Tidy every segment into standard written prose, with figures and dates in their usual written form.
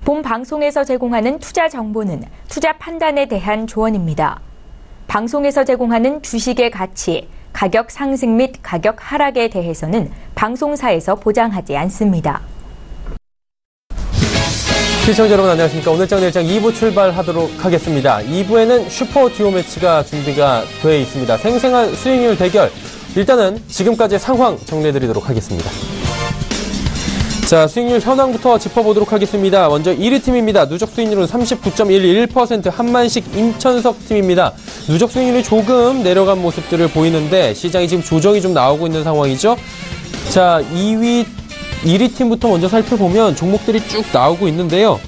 본 방송에서 제공하는 투자 정보는 투자 판단에 대한 조언입니다. 방송에서 제공하는 주식의 가치, 가격 상승 및 가격 하락에 대해서는 방송사에서 보장하지 않습니다. 시청자 여러분 안녕하십니까. 오늘장 내일장 2부 출발하도록 하겠습니다. 2부에는 슈퍼 듀오 매치가 준비가 돼 있습니다. 생생한 수익률 대결. 일단은 지금까지의 상황 정리해드리도록 하겠습니다. 자, 수익률 현황부터 짚어보도록 하겠습니다. 먼저 1위 팀입니다. 누적 수익률은 39.11%, 한만식 임천석 팀입니다. 누적 수익률이 조금 내려간 모습들을 보이는데 시장이 지금 조정이 좀 나오고 있는 상황이죠. 자, 1위 팀부터 먼저 살펴보면 종목들이 쭉 나오고 있는데요.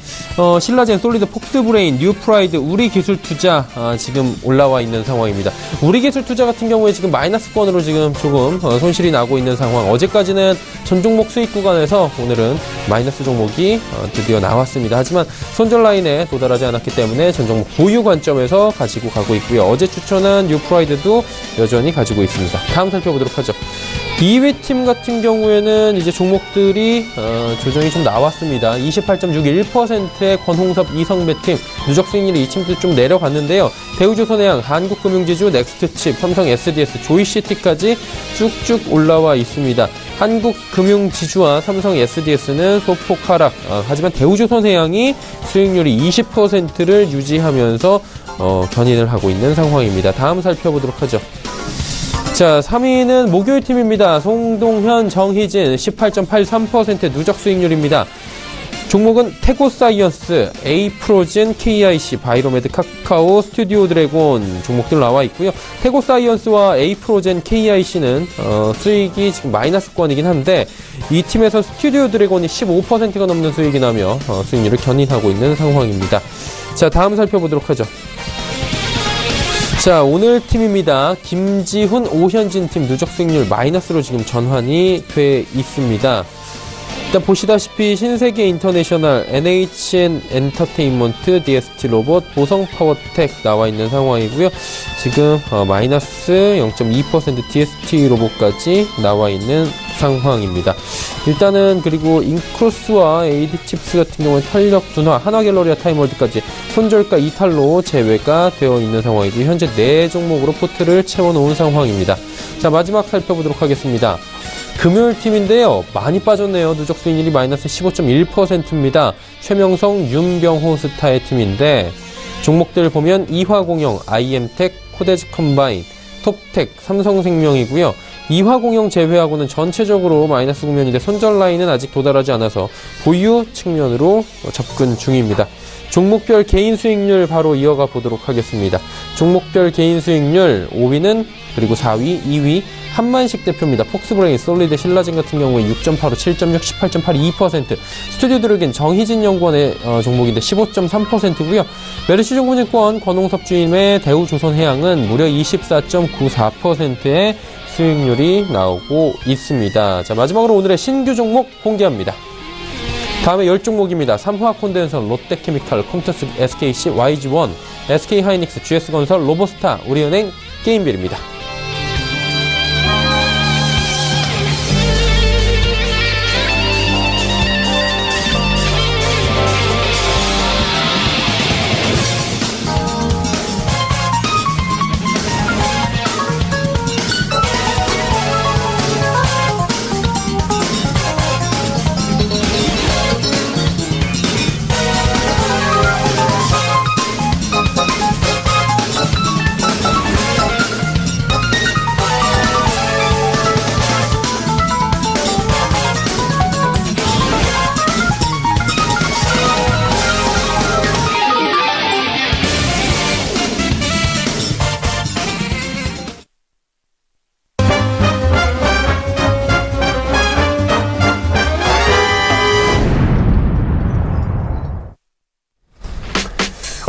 신라젠, 솔리드, 폭스브레인, 뉴프라이드, 우리기술투자 지금 올라와 있는 상황입니다. 우리기술투자 같은 경우에 지금 마이너스권으로 지금 조금 손실이 나고 있는 상황. 어제까지는 전 종목 수익 구간에서 오늘은 마이너스 종목이 드디어 나왔습니다. 하지만 손절 라인에 도달하지 않았기 때문에 전 종목 보유 관점에서 가지고 가고 있고요. 어제 추천한 뉴프라이드도 여전히 가지고 있습니다. 다음 살펴보도록 하죠. 2위 팀 같은 경우에는 이제 종목들이 조정이 좀 나왔습니다. 28.61%의 권홍섭, 이성배 팀 누적 수익률이 이 팀도 좀 내려갔는데요. 대우조선해양, 한국금융지주, 넥스트칩, 삼성 SDS, 조이시티까지 쭉쭉 올라와 있습니다. 한국금융지주와 삼성 SDS는 소폭 하락. 하지만 대우조선해양이 수익률이 20%를 유지하면서 견인을 하고 있는 상황입니다. 다음 살펴보도록 하죠. 자, 3위는 목요일 팀입니다. 송동현, 정희진 18.83% 누적 수익률입니다. 종목은 태고사이언스, 에이프로진, KIC, 바이로메드, 카카오, 스튜디오 드래곤 종목들 나와 있고요. 태고사이언스와 에이프로젠, KIC는 수익이 지금 마이너스권이긴 한데 이 팀에서 스튜디오 드래곤이 15%가 넘는 수익이 나며 수익률을 견인하고 있는 상황입니다. 자, 다음 살펴보도록 하죠. 자, 오늘 팀입니다. 김지훈, 오현진 팀 누적 수익률 마이너스로 지금 전환이 돼 있습니다. 일단 보시다시피 신세계 인터내셔널, NHN 엔터테인먼트, DST 로봇, 보성 파워텍 나와 있는 상황이고요. 지금 마이너스 0.2% DST 로봇까지 나와 있는 상황입니다. 일단은 그리고 인크로스와 AD칩스 같은 경우는 탄력 둔화, 한화갤러리아 타임월드까지 손절가 이탈로 제외가 되어 있는 상황이고 현재 4종목으로 포트를 채워놓은 상황입니다. 자, 마지막 살펴보도록 하겠습니다. 금요일 팀인데요. 많이 빠졌네요. 누적 수익률이 마이너스 15.1%입니다. 최명성, 윤병호 스타의 팀인데 종목들 보면 이화공영, IM텍, 코데즈 컴바인, 톱텍, 삼성생명이고요. 이화공영 제외하고는 전체적으로 마이너스 국면인데 손절 라인은 아직 도달하지 않아서 보유 측면으로 접근 중입니다. 종목별 개인 수익률 바로 이어가 보도록 하겠습니다. 종목별 개인 수익률 5위는 그리고 4위, 2위 한만식 대표입니다. 폭스브레인, 솔리드, 신라젠 같은 경우에 6.85, 7.6, 18.82%, 스튜디오 드래곤, 정희진 연구원의 종목인데 15.3%고요. 메르시증권증권 권홍섭 주임의 대우조선해양은 무려 24.94%의 수익률이 나오고 있습니다. 자, 마지막으로 오늘의 신규 종목 공개합니다. 다음에 10종목입니다. 삼화콘덴선, 롯데케미칼, 컴투스, SKC, YG1, SK하이닉스, GS건설, 로보스타, 우리은행, 게임빌입니다.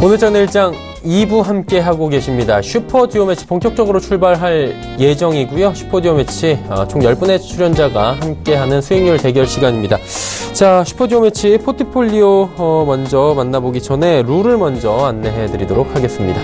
오늘장 내일장 2부 함께 하고 계십니다. 슈퍼 듀오 매치 본격적으로 출발할 예정이고요. 슈퍼 듀오 매치 총 10분의 출연자가 함께하는 수익률 대결 시간입니다. 자, 슈퍼 듀오 매치 포트폴리오 먼저 만나보기 전에 룰을 먼저 안내해 드리도록 하겠습니다.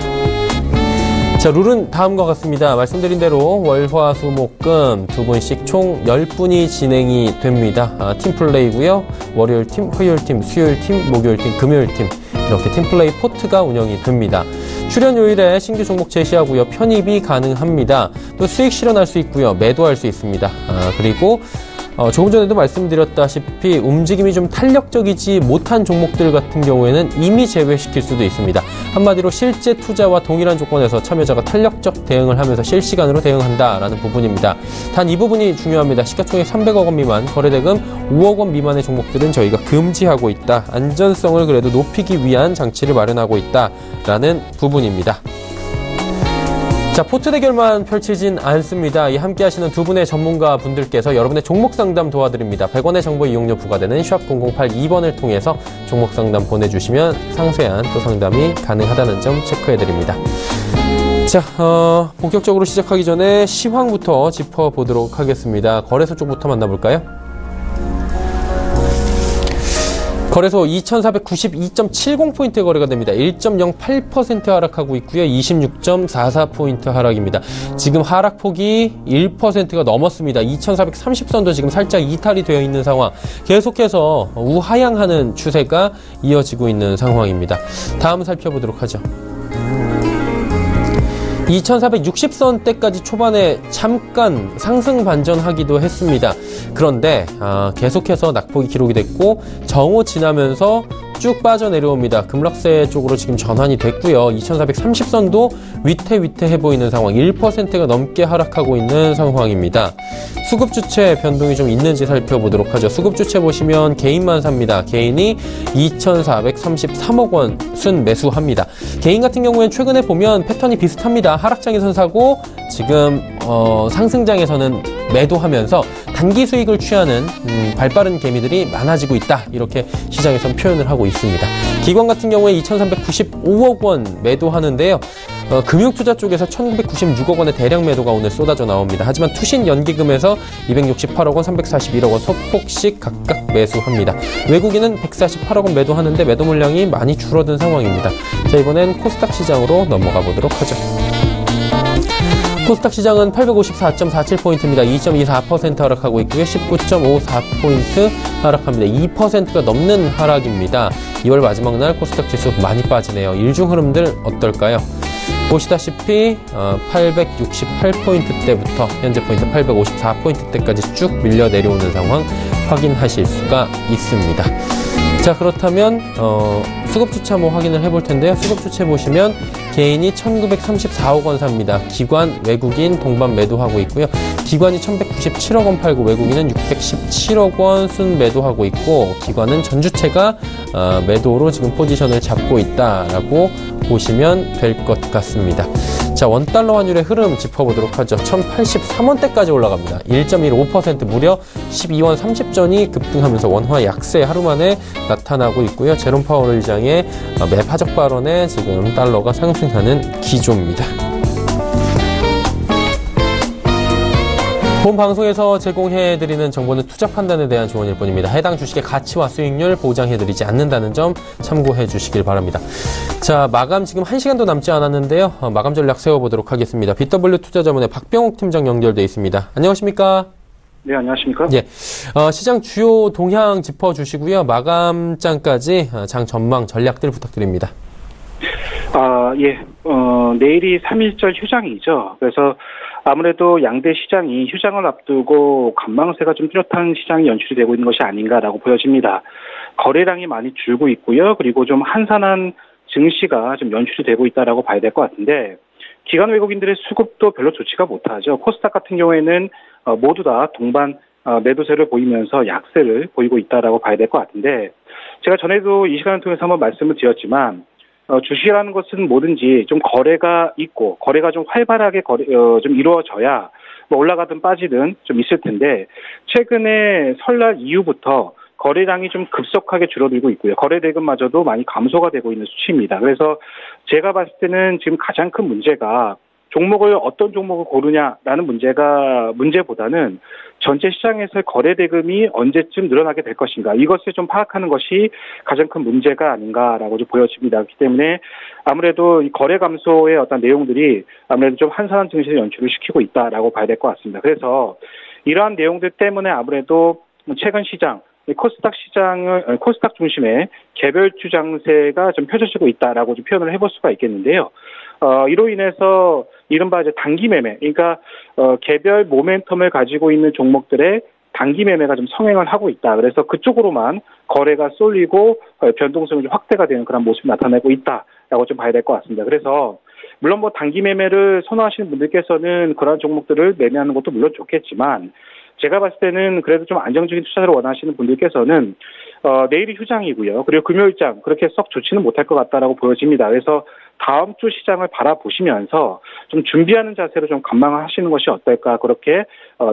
자, 룰은 다음과 같습니다. 말씀드린 대로 월, 화, 수, 목, 금 두 분씩 총 10분이 진행이 됩니다. 팀플레이고요. 월요일 팀, 화요일 팀, 수요일 팀, 목요일 팀, 금요일 팀 이렇게 팀플레이 포트가 운영이 됩니다. 출연 요일에 신규 종목 제시하고요. 편입이 가능합니다. 또 수익 실현할 수 있고요. 매도할 수 있습니다. 그리고 조금 전에도 말씀드렸다시피 움직임이 좀 탄력적이지 못한 종목들 같은 경우에는 이미 제외시킬 수도 있습니다. 한마디로 실제 투자와 동일한 조건에서 참여자가 탄력적 대응을 하면서 실시간으로 대응한다라는 부분입니다. 단 이 부분이 중요합니다. 시가총액 300억 원 미만, 거래대금 5억 원 미만의 종목들은 저희가 금지하고 있다. 안전성을 그래도 높이기 위한 장치를 마련하고 있다라는 부분입니다. 자, 포트 대결만 펼치진 않습니다. 이 함께 하시는 두 분의 전문가 분들께서 여러분의 종목 상담 도와드립니다. 100원의 정보 이용료 부과되는 샵0082번을 통해서 종목 상담 보내주시면 상세한 또 상담이 가능하다는 점 체크해드립니다. 자, 본격적으로 시작하기 전에 시황부터 짚어보도록 하겠습니다. 거래소 쪽부터 만나볼까요? 거래소 2492.70포인트 거래가 됩니다. 1.08% 하락하고 있고요. 26.44포인트 하락입니다. 지금 하락폭이 1%가 넘었습니다. 2430선도 지금 살짝 이탈이 되어 있는 상황. 계속해서 우하향하는 추세가 이어지고 있는 상황입니다. 다음 살펴보도록 하죠. 2460선대까지 초반에 잠깐 상승 반전하기도 했습니다. 그런데 계속해서 낙폭이 기록이 됐고 정오 지나면서 쭉 빠져내려옵니다. 급락세 쪽으로 지금 전환이 됐고요. 2430선도 위태위태해 보이는 상황, 1%가 넘게 하락하고 있는 상황입니다. 수급 주체 변동이 좀 있는지 살펴보도록 하죠. 수급 주체 보시면 개인만 삽니다. 개인이 2,433억 원 순 매수합니다. 개인 같은 경우에는 최근에 보면 패턴이 비슷합니다. 하락장에선 사고 지금 상승장에서는 매도하면서 단기 수익을 취하는 발빠른 개미들이 많아지고 있다. 이렇게 시장에선 표현을 하고 있습니다. 기관 같은 경우에 2,395억 원 매도하는데요. 금융투자 쪽에서 1,996억 원의 대량 매도가 오늘 쏟아져 나옵니다. 하지만 투신 연기금에서 268억 원, 341억 원 소폭씩 각각 매수합니다. 외국인은 148억 원 매도하는데 매도 물량이 많이 줄어든 상황입니다. 자, 이번엔 코스닥 시장으로 넘어가 보도록 하죠. 코스닥 시장은 854.47포인트입니다. 2.24% 하락하고 있고요. 19.54포인트 하락합니다. 2%가 넘는 하락입니다. 2월 마지막 날 코스닥 지수 많이 빠지네요. 일중 흐름들 어떨까요? 보시다시피 868포인트대부터 현재 포인트 854포인트대까지 쭉 밀려 내려오는 상황 확인하실 수가 있습니다. 자, 그렇다면 수급주체 한번 확인을 해볼 텐데요. 수급주체 보시면 개인이 1934억 원 삽니다. 기관, 외국인 동반 매도하고 있고요. 기관이 1197억 원 팔고 외국인은 617억 원 순 매도하고 있고, 기관은 전주체가 매도로 지금 포지션을 잡고 있다라고 보시면 될 것 같습니다. 자, 원달러 환율의 흐름 짚어보도록 하죠. 1083원대까지 올라갑니다. 1.15% 무려 12원 30전이 급등하면서 원화 약세 하루 만에 나타나고 있고요. 제롬 파월 의장의 매파적 발언에 지금 달러가 상승하는 기조입니다. 본 방송에서 제공해드리는 정보는 투자 판단에 대한 조언일 뿐입니다. 해당 주식의 가치와 수익률 보장해드리지 않는다는 점 참고해 주시길 바랍니다. 자, 마감 지금 1시간도 남지 않았는데요. 마감 전략 세워보도록 하겠습니다. BW 투자자문의 박병욱 팀장 연결돼 있습니다. 안녕하십니까? 네, 안녕하십니까? 예, 시장 주요 동향 짚어주시고요. 마감장까지 장 전망 전략들 부탁드립니다. 예, 내일이 3.1절 휴장이죠. 그래서 아무래도 양대 시장이 휴장을 앞두고 관망세가 좀 뚜렷한 시장이 연출이 되고 있는 것이 아닌가라고 보여집니다. 거래량이 많이 줄고 있고요. 그리고 좀 한산한 증시가 좀 연출이 되고 있다라고 봐야 될 것 같은데, 기관 외국인들의 수급도 별로 좋지가 못하죠. 코스닥 같은 경우에는 모두 다 동반 매도세를 보이면서 약세를 보이고 있다라고 봐야 될 것 같은데, 제가 전에도 이 시간을 통해서 한번 말씀을 드렸지만, 주식이라는 것은 뭐든지 좀 거래가 있고, 거래가 좀 활발하게 좀 이루어져야 뭐 올라가든 빠지든 좀 있을 텐데, 최근에 설날 이후부터 거래량이 좀 급속하게 줄어들고 있고요. 거래 대금마저도 많이 감소가 되고 있는 수치입니다. 그래서 제가 봤을 때는 지금 가장 큰 문제가 어떤 종목을 고르냐라는 문제보다는 전체 시장에서 거래 대금이 언제쯤 늘어나게 될 것인가, 이것을 좀 파악하는 것이 가장 큰 문제가 아닌가라고 좀 보여집니다. 그렇기 때문에 아무래도 이 거래 감소의 어떤 내용들이 아무래도 좀 한산한 증시를 연출을 시키고 있다라고 봐야 될 것 같습니다. 그래서 이러한 내용들 때문에 아무래도 최근 시장, 코스닥 중심의 개별주 장세가 좀 펼쳐지고 있다라고 좀 표현을 해볼 수가 있겠는데요. 이로 인해서 이른바 이제 단기 매매, 그러니까 개별 모멘텀을 가지고 있는 종목들의 단기 매매가 좀 성행을 하고 있다. 그래서 그쪽으로만 거래가 쏠리고 변동성이 좀 확대가 되는 그런 모습이 나타내고 있다라고 좀 봐야 될 것 같습니다. 그래서 물론 뭐 단기 매매를 선호하시는 분들께서는 그런 종목들을 매매하는 것도 물론 좋겠지만, 제가 봤을 때는 그래도 좀 안정적인 투자를 원하시는 분들께서는 내일이 휴장이고요. 그리고 금요일장 그렇게 썩 좋지는 못할 것 같다라고 보여집니다. 그래서 다음 주 시장을 바라보시면서 좀 준비하는 자세로 좀 관망하시는 것이 어떨까, 그렇게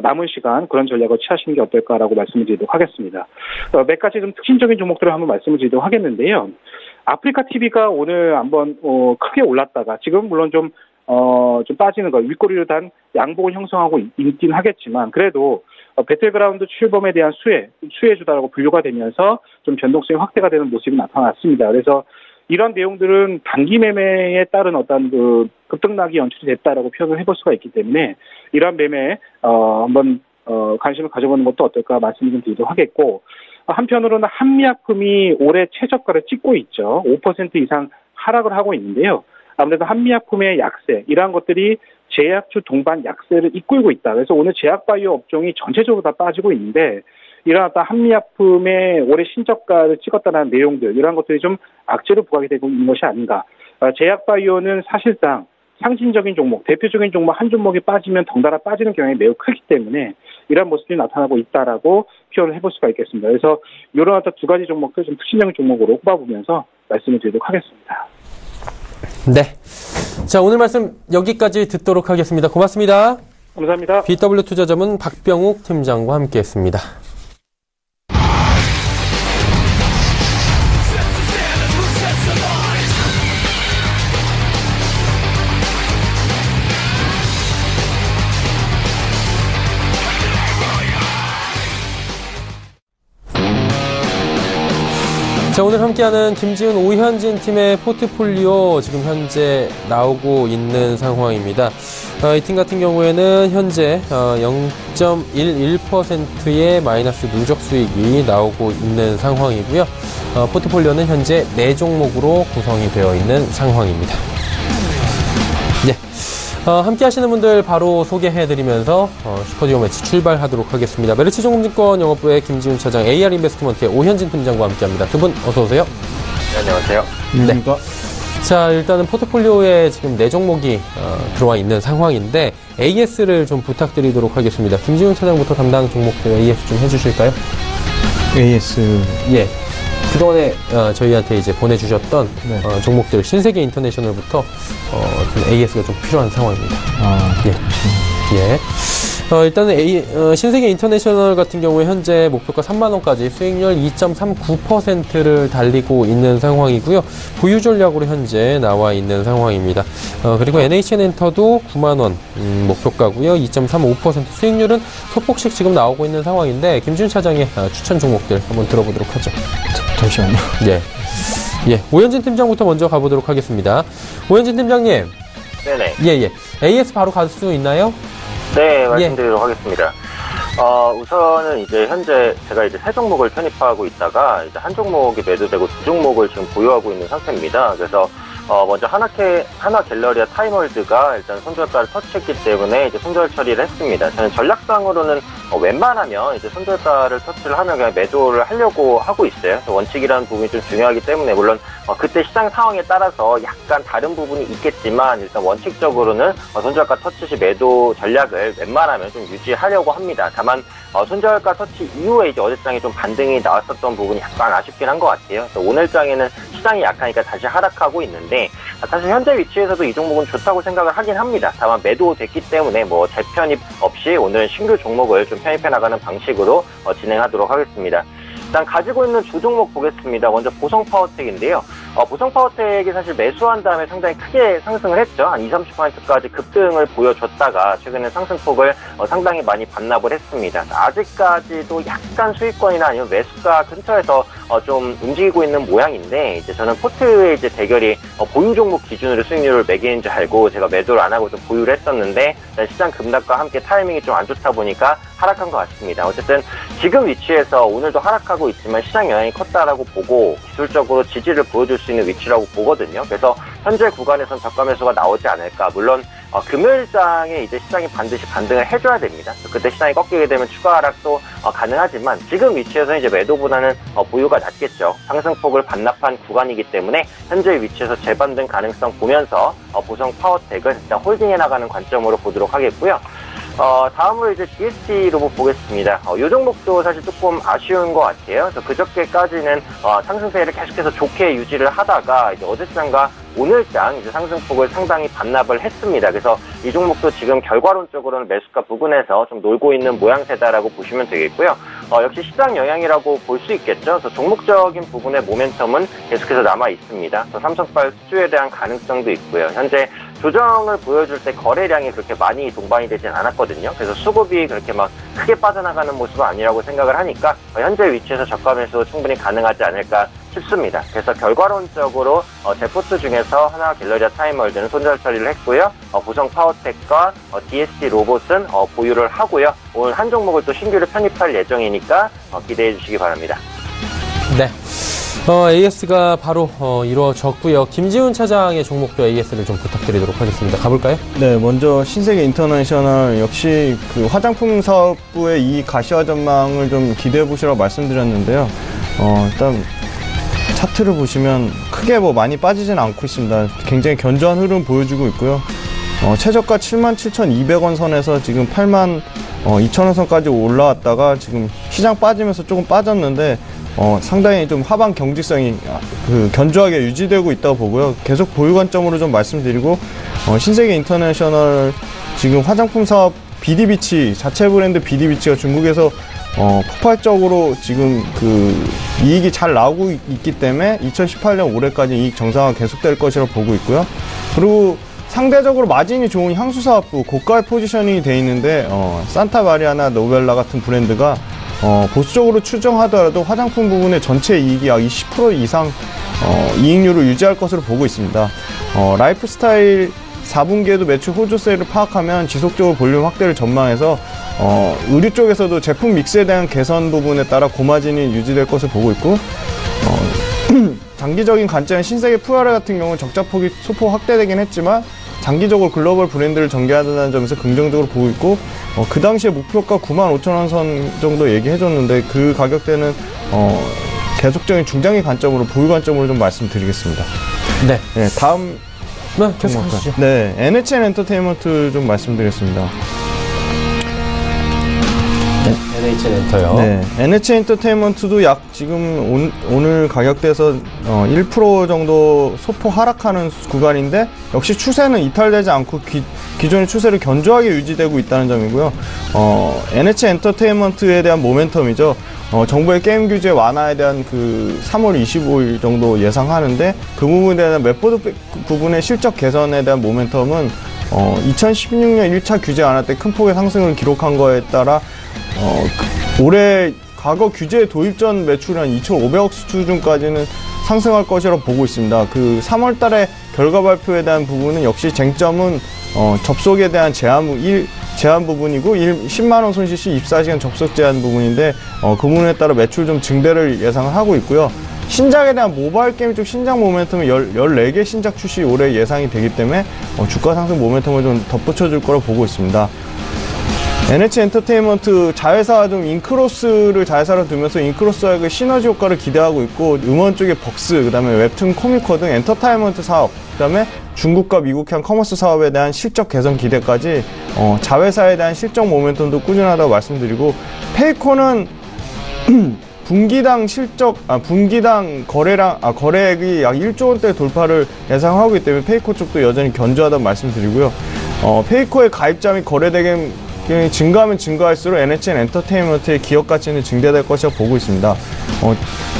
남은 시간 그런 전략을 취하시는 게 어떨까라고 말씀을 드리도록 하겠습니다. 몇 가지 좀 특징적인 종목들을 한번 말씀을 드리도록 하겠는데요. 아프리카 TV가 오늘 한번 크게 올랐다가 지금 물론 좀 빠지는 거, 윗꼬리를 단 양봉을 형성하고 있긴 하겠지만, 그래도 배틀그라운드 출범에 대한 수혜주다라고 분류가 되면서 좀 변동성이 확대가 되는 모습이 나타났습니다. 그래서 이런 내용들은 단기 매매에 따른 어떤 그 급등락이 연출이 됐다라고 표현을 해볼 수가 있기 때문에, 이러한 매매에 한번 관심을 가져보는 것도 어떨까 말씀을 좀 드리도록 하겠고, 한편으로는 한미약품이 올해 최저가를 찍고 있죠. 5% 이상 하락을 하고 있는데요. 아무래도 한미약품의 약세, 이러한 것들이 제약주 동반 약세를 이끌고 있다. 그래서 오늘 제약바이오 업종이 전체적으로 다 빠지고 있는데, 이러한 한미약품의 올해 신저가를 찍었다는 내용들, 이러한 것들이 좀 악재로 부각이 되고 있는 것이 아닌가. 제약바이오는 사실상 상징적인 종목, 대표적인 종목 한 종목이 빠지면 덩달아 빠지는 경향이 매우 크기 때문에 이러한 모습이 나타나고 있다라고 표현을 해볼 수가 있겠습니다. 그래서 이런 어떤 두 가지 종목들 좀 특징적인 종목으로 꼽아보면서 말씀을 드리도록 하겠습니다. 네. 자, 오늘 말씀 여기까지 듣도록 하겠습니다. 고맙습니다. 감사합니다. BW투자자문 박병욱 팀장과 함께했습니다. 자, 오늘 함께하는 김지훈, 오현진 팀의 포트폴리오 지금 현재 나오고 있는 상황입니다. 이 팀 같은 경우에는 현재 0.11%의 마이너스 누적 수익이 나오고 있는 상황이고요. 포트폴리오는 현재 4종목으로 구성이 되어 있는 상황입니다. 네. 함께 하시는 분들 바로 소개해드리면서 슈퍼듀오 매치 출발하도록 하겠습니다. 메리츠증권증권 영업부의 김지훈 차장, AR인베스트먼트의 오현진 팀장과 함께합니다. 두 분 어서 오세요. 네, 안녕하세요. 네. 자, 일단은 포트폴리오에 지금 4종목이 들어와 있는 상황인데 AS를 좀 부탁드리도록 하겠습니다. 김지훈 차장부터 담당 종목들 AS 좀 해주실까요? AS. 예. 그동안에 저희한테 이제 보내주셨던 네. 종목들 신세계 인터내셔널부터 좀 AS가 좀 필요한 상황입니다. 예. 예. 일단은 신세계 인터내셔널 같은 경우에 현재 목표가 3만원까지 수익률 2.39%를 달리고 있는 상황이고요. 보유 전략으로 현재 나와 있는 상황입니다. 그리고 NHN엔터도 9만원 목표가고요. 2.35% 수익률은 소폭씩 지금 나오고 있는 상황인데, 김준 차장의 추천 종목들 한번 들어보도록 하죠. 잠시만요. 예. 예. 오현진 팀장부터 먼저 가보도록 하겠습니다. 오현진 팀장님. 네네. 예. AS 바로 갈 수 있나요? 네, 말씀드리도록 하겠습니다. 우선은 이제 현재 제가 이제 3종목을 편입하고 있다가 이제 한 종목이 매도되고 2종목을 지금 보유하고 있는 상태입니다. 그래서 먼저 하나 갤러리아 타임월드가 일단 손절가를 터치했기 때문에 이제 손절 처리를 했습니다. 저는 전략상으로는 웬만하면 이제 손절가를 터치를 하면 그냥 매도를 하려고 하고 있어요. 원칙이라는 부분이 좀 중요하기 때문에, 물론 그때 시장 상황에 따라서 약간 다른 부분이 있겠지만 일단 원칙적으로는 손절가 터치 시 매도 전략을 웬만하면 좀 유지하려고 합니다. 다만 손절가 터치 이후에 이제 어제장에 좀 반등이 나왔었던 부분이 약간 아쉽긴 한 것 같아요. 오늘장에는 시장이 약하니까 다시 하락하고 있는데, 사실 현재 위치에서도 이 종목은 좋다고 생각을 하긴 합니다. 다만 매도됐기 때문에 뭐 재편입 없이 오늘은 신규 종목을 좀 편입해 나가는 방식으로 진행하도록 하겠습니다. 일단 가지고 있는 주 종목 보겠습니다. 먼저 보성파워텍인데요. 보성파워텍이 사실 매수한 다음에 상당히 크게 상승을 했죠. 한 20-30%까지 급등을 보여줬다가 최근에 상승폭을 상당히 많이 반납을 했습니다. 아직까지도 약간 수익권이나 아니면 매수가 근처에서 좀 움직이고 있는 모양인데, 이제 저는 포트의 이제 대결이 보유 종목 기준으로 수익률을 매기는 줄 알고 제가 매도를 안 하고 좀 보유를 했었는데, 시장 급락과 함께 타이밍이 좀 안 좋다 보니까 하락한 것 같습니다. 어쨌든 지금 위치에서 오늘도 하락하고 있지만 시장 영향이 컸다라고 보고 기술적으로 지지를 보여줄 수 있는 위치라고 보거든요. 그래서 현재 구간에선 저가 매수가 나오지 않을까. 물론 금요일장에 이제 시장이 반드시 반등을 해줘야 됩니다. 그때 시장이 꺾이게 되면 추가 하락도 가능하지만 지금 위치에서 이제 매도보다는 보유가 낫겠죠. 상승폭을 반납한 구간이기 때문에 현재 위치에서 재반등 가능성 보면서 보성 파워텍을 일단 홀딩해 나가는 관점으로 보도록 하겠고요. 다음으로 이제 DST 로봇 보겠습니다. 이 종목도 사실 조금 아쉬운 것 같아요. 그래서 그저께까지는 상승세를 계속해서 좋게 유지를 하다가 이제 어제장과 오늘장 이제 상승폭을 상당히 반납을 했습니다. 그래서 이 종목도 지금 결과론적으로는 매수가 부근에서 좀 놀고 있는 모양새다라고 보시면 되겠고요. 역시 시장 영향이라고 볼 수 있겠죠. 그래서 종목적인 부분의 모멘텀은 계속해서 남아 있습니다. 삼성발 수주에 대한 가능성도 있고요. 현재 조정을 보여줄 때 거래량이 그렇게 많이 동반이 되진 않았거든요. 그래서 수급이 그렇게 막 크게 빠져나가는 모습은 아니라고 생각을 하니까 현재 위치에서 저가 매수 충분히 가능하지 않을까 싶습니다. 그래서 결과론적으로 제 포트 중에서 하나 갤러리아 타임월드는 손절 처리를 했고요. 보성 파워텍과 DST 로봇은 보유를 하고요. 오늘 한 종목을 또 신규로 편입할 예정이니까 기대해 주시기 바랍니다. 네. AS가 바로 이루어졌고요. 김지훈 차장의 종목도 AS를 좀 부탁드리도록 하겠습니다. 가볼까요? 네, 먼저 신세계 인터내셔널 역시 그 화장품 사업부의 이 가시화 전망을 좀 기대해 보시라고 말씀드렸는데요. 일단 차트를 보시면 크게 뭐 많이 빠지진 않고 있습니다. 굉장히 견조한 흐름 보여주고 있고요. 최저가 77,200원 선에서 지금 82,000원 선까지 올라왔다가 지금 시장 빠지면서 조금 빠졌는데 상당히 좀 하방 경직성이 견조하게 유지되고 있다고 보고요. 계속 보유 관점으로 좀 말씀드리고, 신세계 인터내셔널 지금 화장품 사업 BD비치, 자체 브랜드 BD비치가 중국에서 폭발적으로 지금 이익이 잘 나오고 있기 때문에 2018년 올해까지 이익 정상화 계속될 것이라고 보고 있고요. 그리고 상대적으로 마진이 좋은 향수 사업부, 고가의 포지셔닝이 돼 있는데, 산타마리아나 노벨라 같은 브랜드가 보수적으로 추정하더라도 화장품 부분의 전체 이익이 약 20% 이상 이익률을 유지할 것으로 보고 있습니다. 라이프스타일 4분기에도 매출 호조세를 파악하면 지속적으로 볼륨 확대를 전망해서 의류 쪽에서도 제품 믹스에 대한 개선 부분에 따라 고마진이 유지될 것을 보고 있고, 장기적인 관점인 신세계 푸아레 같은 경우는 적자폭이 소폭 확대되긴 했지만 장기적으로 글로벌 브랜드를 전개한다는 점에서 긍정적으로 보고 있고, 그 당시에 목표가 95,000원 선 정도 얘기해줬는데 그 가격대는 계속적인 중장기 관점으로, 보유 관점으로 좀 말씀드리겠습니다. 네. 네, 다음. 네, 계속하시죠. 네, NHN 엔터테인먼트 좀 말씀드리겠습니다. NHN 엔터요. 네, NHN 엔터테인먼트도 약 지금 오늘 가격대에서 1% 정도 소폭 하락하는 구간인데, 역시 추세는 이탈되지 않고 기존의 추세를 견조하게 유지되고 있다는 점이고요. NHN 엔터테인먼트에 대한 모멘텀이죠. 정부의 게임 규제 완화에 대한 3월 25일 정도 예상하는데, 그 부분에 대한 웹보드 부분의 실적 개선에 대한 모멘텀은 2016년 1차 규제 완화 때 큰 폭의 상승을 기록한 거에 따라 올해 과거 규제 도입 전 매출 한 2,500억 수준까지는 상승할 것이라고 보고 있습니다. 3월 달에 결과 발표에 대한 부분은 역시 쟁점은 접속에 대한 제한 부분이고 10만원 손실 시 24시간 접속 제한 부분인데, 그 부분에 따라 매출 좀 증대를 예상을 하고 있고요. 신작에 대한 모바일 게임 쪽 신작 모멘텀은 14개 신작 출시 올해 예상이 되기 때문에 주가 상승 모멘텀을 좀 덧붙여줄 거라고 보고 있습니다. NH 엔터테인먼트 자회사 좀 인크로스를 자회사로 두면서 인크로스와의 시너지 효과를 기대하고 있고, 음원 쪽의 벅스, 그 다음에 웹툰, 코미커 등 엔터테인먼트 사업, 그 다음에 중국과 미국향 커머스 사업에 대한 실적 개선 기대까지 자회사에 대한 실적 모멘텀도 꾸준하다고 말씀드리고, 페이코는 분기당 거래액이 약 1조 원대 돌파를 예상하고 있기 때문에 페이코 쪽도 여전히 견조하다고 말씀드리고요. 페이코의 가입자 및 거래대금 증가하면 증가할수록 NHN 엔터테인먼트의 기업 가치는 증대될 것이라고 보고 있습니다.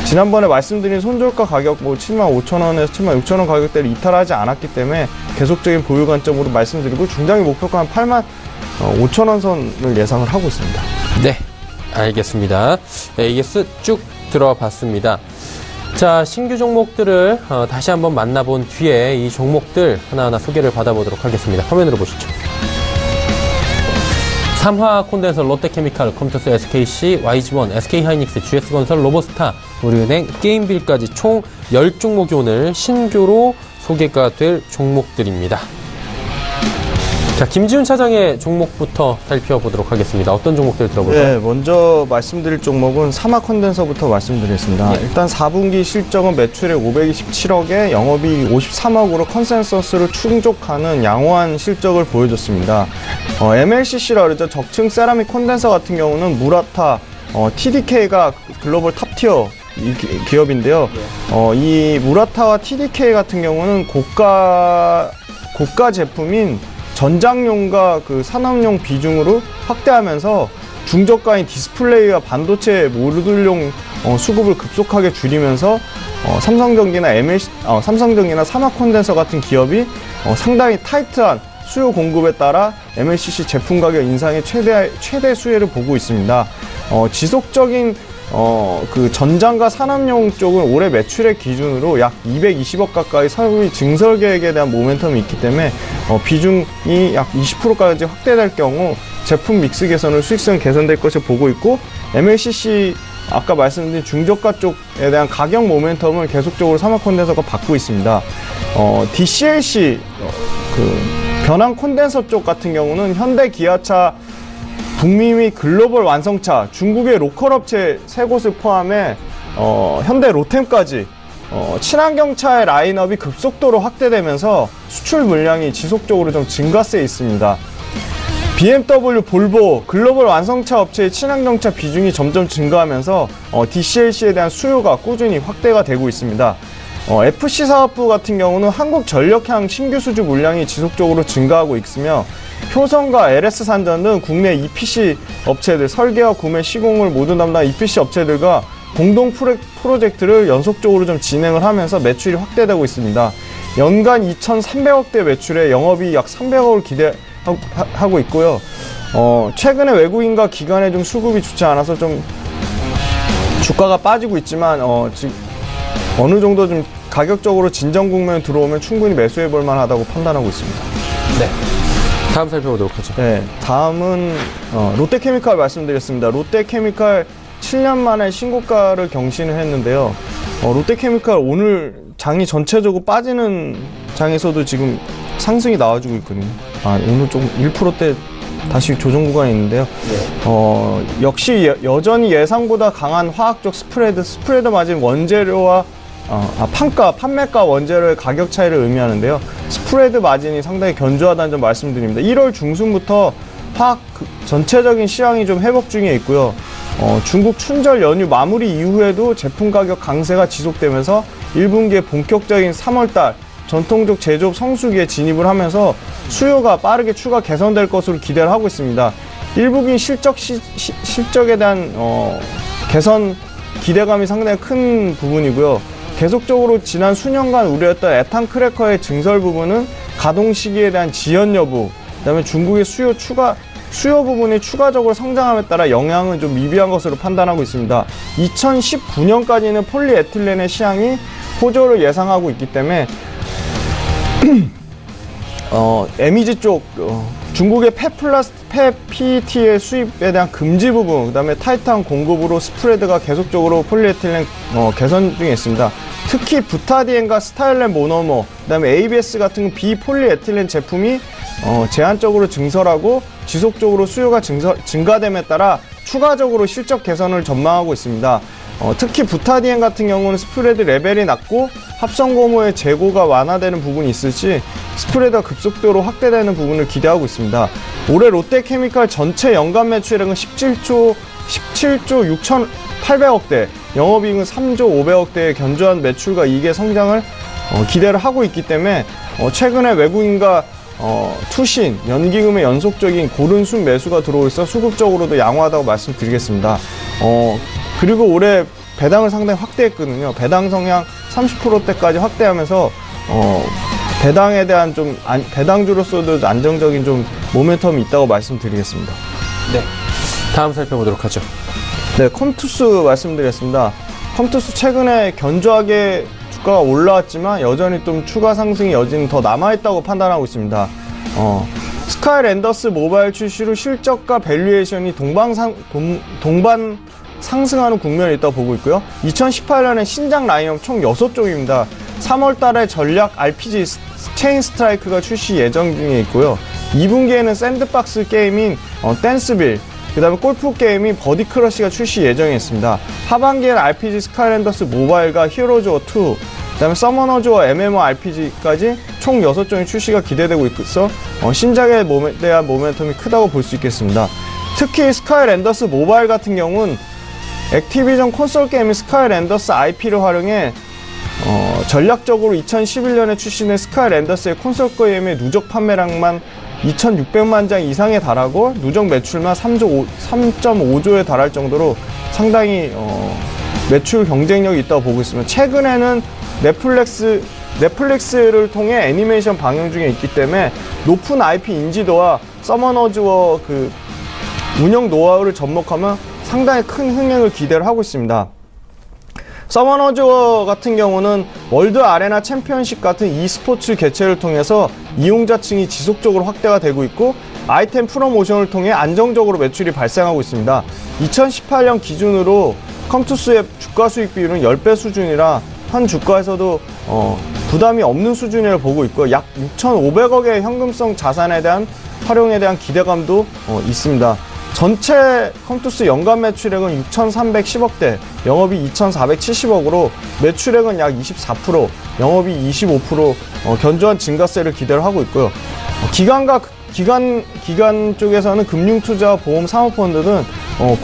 지난번에 말씀드린 손절가 가격 75,000원에서 76,000원 가격대를 이탈하지 않았기 때문에 계속적인 보유 관점으로 말씀드리고 중장기 목표가 한 85,000원 선을 예상을 하고 있습니다. 네, 알겠습니다. AS 쭉 들어봤습니다. 자, 신규 종목들을 다시 한번 만나본 뒤에 이 종목들 하나하나 소개를 받아보도록 하겠습니다. 화면으로 보시죠. 삼화 콘덴서, 롯데케미칼, 컴투스, SKC, YG원, SK하이닉스, GS건설, 로보스타, 우리은행, 게임빌까지 총 10종목이 오늘 신규로 소개가 될 종목들입니다. 자, 김지훈 차장의 종목부터 살펴보도록 하겠습니다. 어떤 종목들 들어볼까요? 네, 먼저 말씀드릴 종목은 삼화 콘덴서부터 말씀드리겠습니다. 네. 일단 4분기 실적은 매출액 527억에 영업이익 53억으로 컨센서스를 충족하는 양호한 실적을 보여줬습니다. MLCC라 그러죠. 적층 세라믹 콘덴서 같은 경우는 무라타, TDK가 글로벌 탑티어 기업인데요. 이 무라타와 TDK 같은 경우는 고가 제품인 전장용과 그 산업용 비중으로 확대하면서 중저가인 디스플레이와 반도체 모듈용 수급을 급속하게 줄이면서 삼성전기나 삼화 콘덴서 같은 기업이 상당히 타이트한 수요 공급에 따라 MLCC 제품 가격 인상의 최대 수혜를 보고 있습니다. 지속적인 그 전장과 산업용 쪽은 올해 매출액 기준으로 약 220억 가까이 설비 증설 계획에 대한 모멘텀이 있기 때문에 비중이 약 20%까지 확대될 경우 제품 믹스 개선으로 수익성 개선될 것을 보고 있고, MLCC 아까 말씀드린 중저가 쪽에 대한 가격 모멘텀을 계속적으로 삼화 콘덴서가 받고 있습니다. DCLC 그 변환 콘덴서 쪽 같은 경우는 현대, 기아차, 북미 및 글로벌 완성차, 중국의 로컬 업체 3곳을 포함해 현대 로템까지 친환경차의 라인업이 급속도로 확대되면서 수출 물량이 지속적으로 좀 증가세에 있습니다. BMW, 볼보, 글로벌 완성차 업체의 친환경차 비중이 점점 증가하면서 DCLC에 대한 수요가 꾸준히 확대가 되고 있습니다. FC 사업부 같은 경우는 한국전력향 신규 수주 물량이 지속적으로 증가하고 있으며, 효성과 LS산전 등 국내 EPC 업체들, 설계와 구매, 시공을 모두 담당한 EPC 업체들과 공동 프로젝트를 연속적으로 좀 진행을 하면서 매출이 확대되고 있습니다. 연간 2,300억대 매출에 영업이익 약 300억을 기대하고 있고요. 최근에 외국인과 기관의 좀 수급이 좋지 않아서 좀 주가가 빠지고 있지만 지금 어느 정도 좀 가격적으로 진정 국면에 들어오면 충분히 매수해 볼 만하다고 판단하고 있습니다. 네. 다음 살펴보도록 하죠. 네, 다음은 롯데케미칼 말씀드리겠습니다. 롯데케미칼 7년 만에 신고가를 경신을 했는데요. 롯데케미칼 오늘 장이 전체적으로 빠지는 장에서도 지금 상승이 나와주고 있거든요. 오늘 좀 1%대 다시 조정 구간이 있는데요. 역시 여전히 예상보다 강한 화학적 스프레드 마진 원재료와 판매가 원재료의 가격 차이를 의미하는데요. 스프레드 마진이 상당히 견조하다는 점 말씀드립니다. 1월 중순부터 화학 전체적인 시황이 좀 회복 중에 있고요. 중국 춘절 연휴 마무리 이후에도 제품 가격 강세가 지속되면서 1분기에 본격적인 3월달 전통적 제조업 성수기에 진입을 하면서 수요가 빠르게 추가 개선될 것으로 기대를 하고 있습니다. 1분기 실적에 대한 개선 기대감이 상당히 큰 부분이고요. 계속적으로 지난 수년간 우려했던 에탄 크래커의 증설 부분은 가동 시기에 대한 지연 여부, 그다음에 중국의 수요 부분이 추가적으로 성장함에 따라 영향은 좀 미비한 것으로 판단하고 있습니다. 2019년까지는 폴리에틸렌의 시황이 호조를 예상하고 있기 때문에 MEG 쪽 중국의 PET의 수입에 대한 금지 부분, 그다음에 타이트한 공급으로 스프레드가 계속적으로 폴리에틸렌 개선 중에 있습니다. 특히 부타디엔과 스타일렌 모노머, 그다음에 ABS 같은 비폴리에틸렌 제품이 제한적으로 증설하고 지속적으로 수요가 증가됨에 따라 추가적으로 실적 개선을 전망하고 있습니다. 특히 부타디엔 같은 경우는 스프레드 레벨이 낮고 합성 고무의 재고가 완화되는 부분이 있을지 스프레드가 급속도로 확대되는 부분을 기대하고 있습니다. 올해 롯데케미칼 전체 연간 매출액은 17조 6,800억대, 영업이익은 3조 500억대의 견조한 매출과 이익의 성장을 기대를 하고 있기 때문에 최근에 외국인과 투신, 연기금의 연속적인 고른 순 매수가 들어오고 있어 수급적으로도 양호하다고 말씀드리겠습니다. 그리고 올해 배당을 상당히 확대했거든요. 배당 성향 30%대까지 확대하면서 배당에 대한 배당주로서도 안정적인 좀 모멘텀이 있다고 말씀드리겠습니다. 네, 다음 살펴보도록 하죠. 네, 컴투스 말씀드리겠습니다. 컴투스 최근에 견조하게 주가가 올라왔지만 여전히 좀 추가 상승의 여지는 더 남아있다고 판단하고 있습니다. 스카이랜더스 모바일 출시 후 실적과 밸류에이션이 동반 상승하는 국면이 있다고 보고 있고요. 2018년에 신작 라인업 총 6종입니다. 3월 달에 전략 RPG 체인 스트라이크가 출시 예정 중에 있고요. 2분기에는 샌드박스 게임인 댄스빌, 그 다음에 골프 게임인 버디 크러쉬가 출시 예정에 있습니다. 하반기에는 RPG 스카이랜더스 모바일과 히어로즈워 2, 그 다음에 서머너즈워 MMORPG까지 총 6종의 출시가 기대되고 있어 신작에 대한 모멘텀이 크다고 볼 수 있겠습니다. 특히 스카이랜더스 모바일 같은 경우는 액티비전 콘솔 게임인 스카이랜더스 IP를 활용해 전략적으로 2011년에 출시된 스카이랜더스의 콘솔 게임의 누적 판매량만 2,600만 장 이상에 달하고 누적 매출만 3.5조에 달할 정도로 상당히 매출 경쟁력이 있다고 보고 있습니다. 최근에는 넷플릭스를 통해 애니메이션 방영 중에 있기 때문에 높은 IP 인지도와 서머너즈워 그 운영 노하우를 접목하면 상당히 큰 흥행을 기대를 하고 있습니다. 서머너즈워 같은 경우는 월드 아레나 챔피언십 같은 e스포츠 개최를 통해서 이용자층이 지속적으로 확대가 되고 있고 아이템 프로모션을 통해 안정적으로 매출이 발생하고 있습니다. 2018년 기준으로 컴투스의 주가 수익 비율은 10배 수준이라 현 주가에서도 부담이 없는 수준이라고 보고 있고 약 6,500억의 현금성 자산에 대한 활용에 대한 기대감도 있습니다. 전체 컴투스 연간 매출액은 6,310억대, 영업이 2,470억으로 매출액은 약 24%, 영업이 25% 견조한 증가세를 기대를 하고 있고요. 기관 쪽에서는 금융투자와 보험 사모펀드는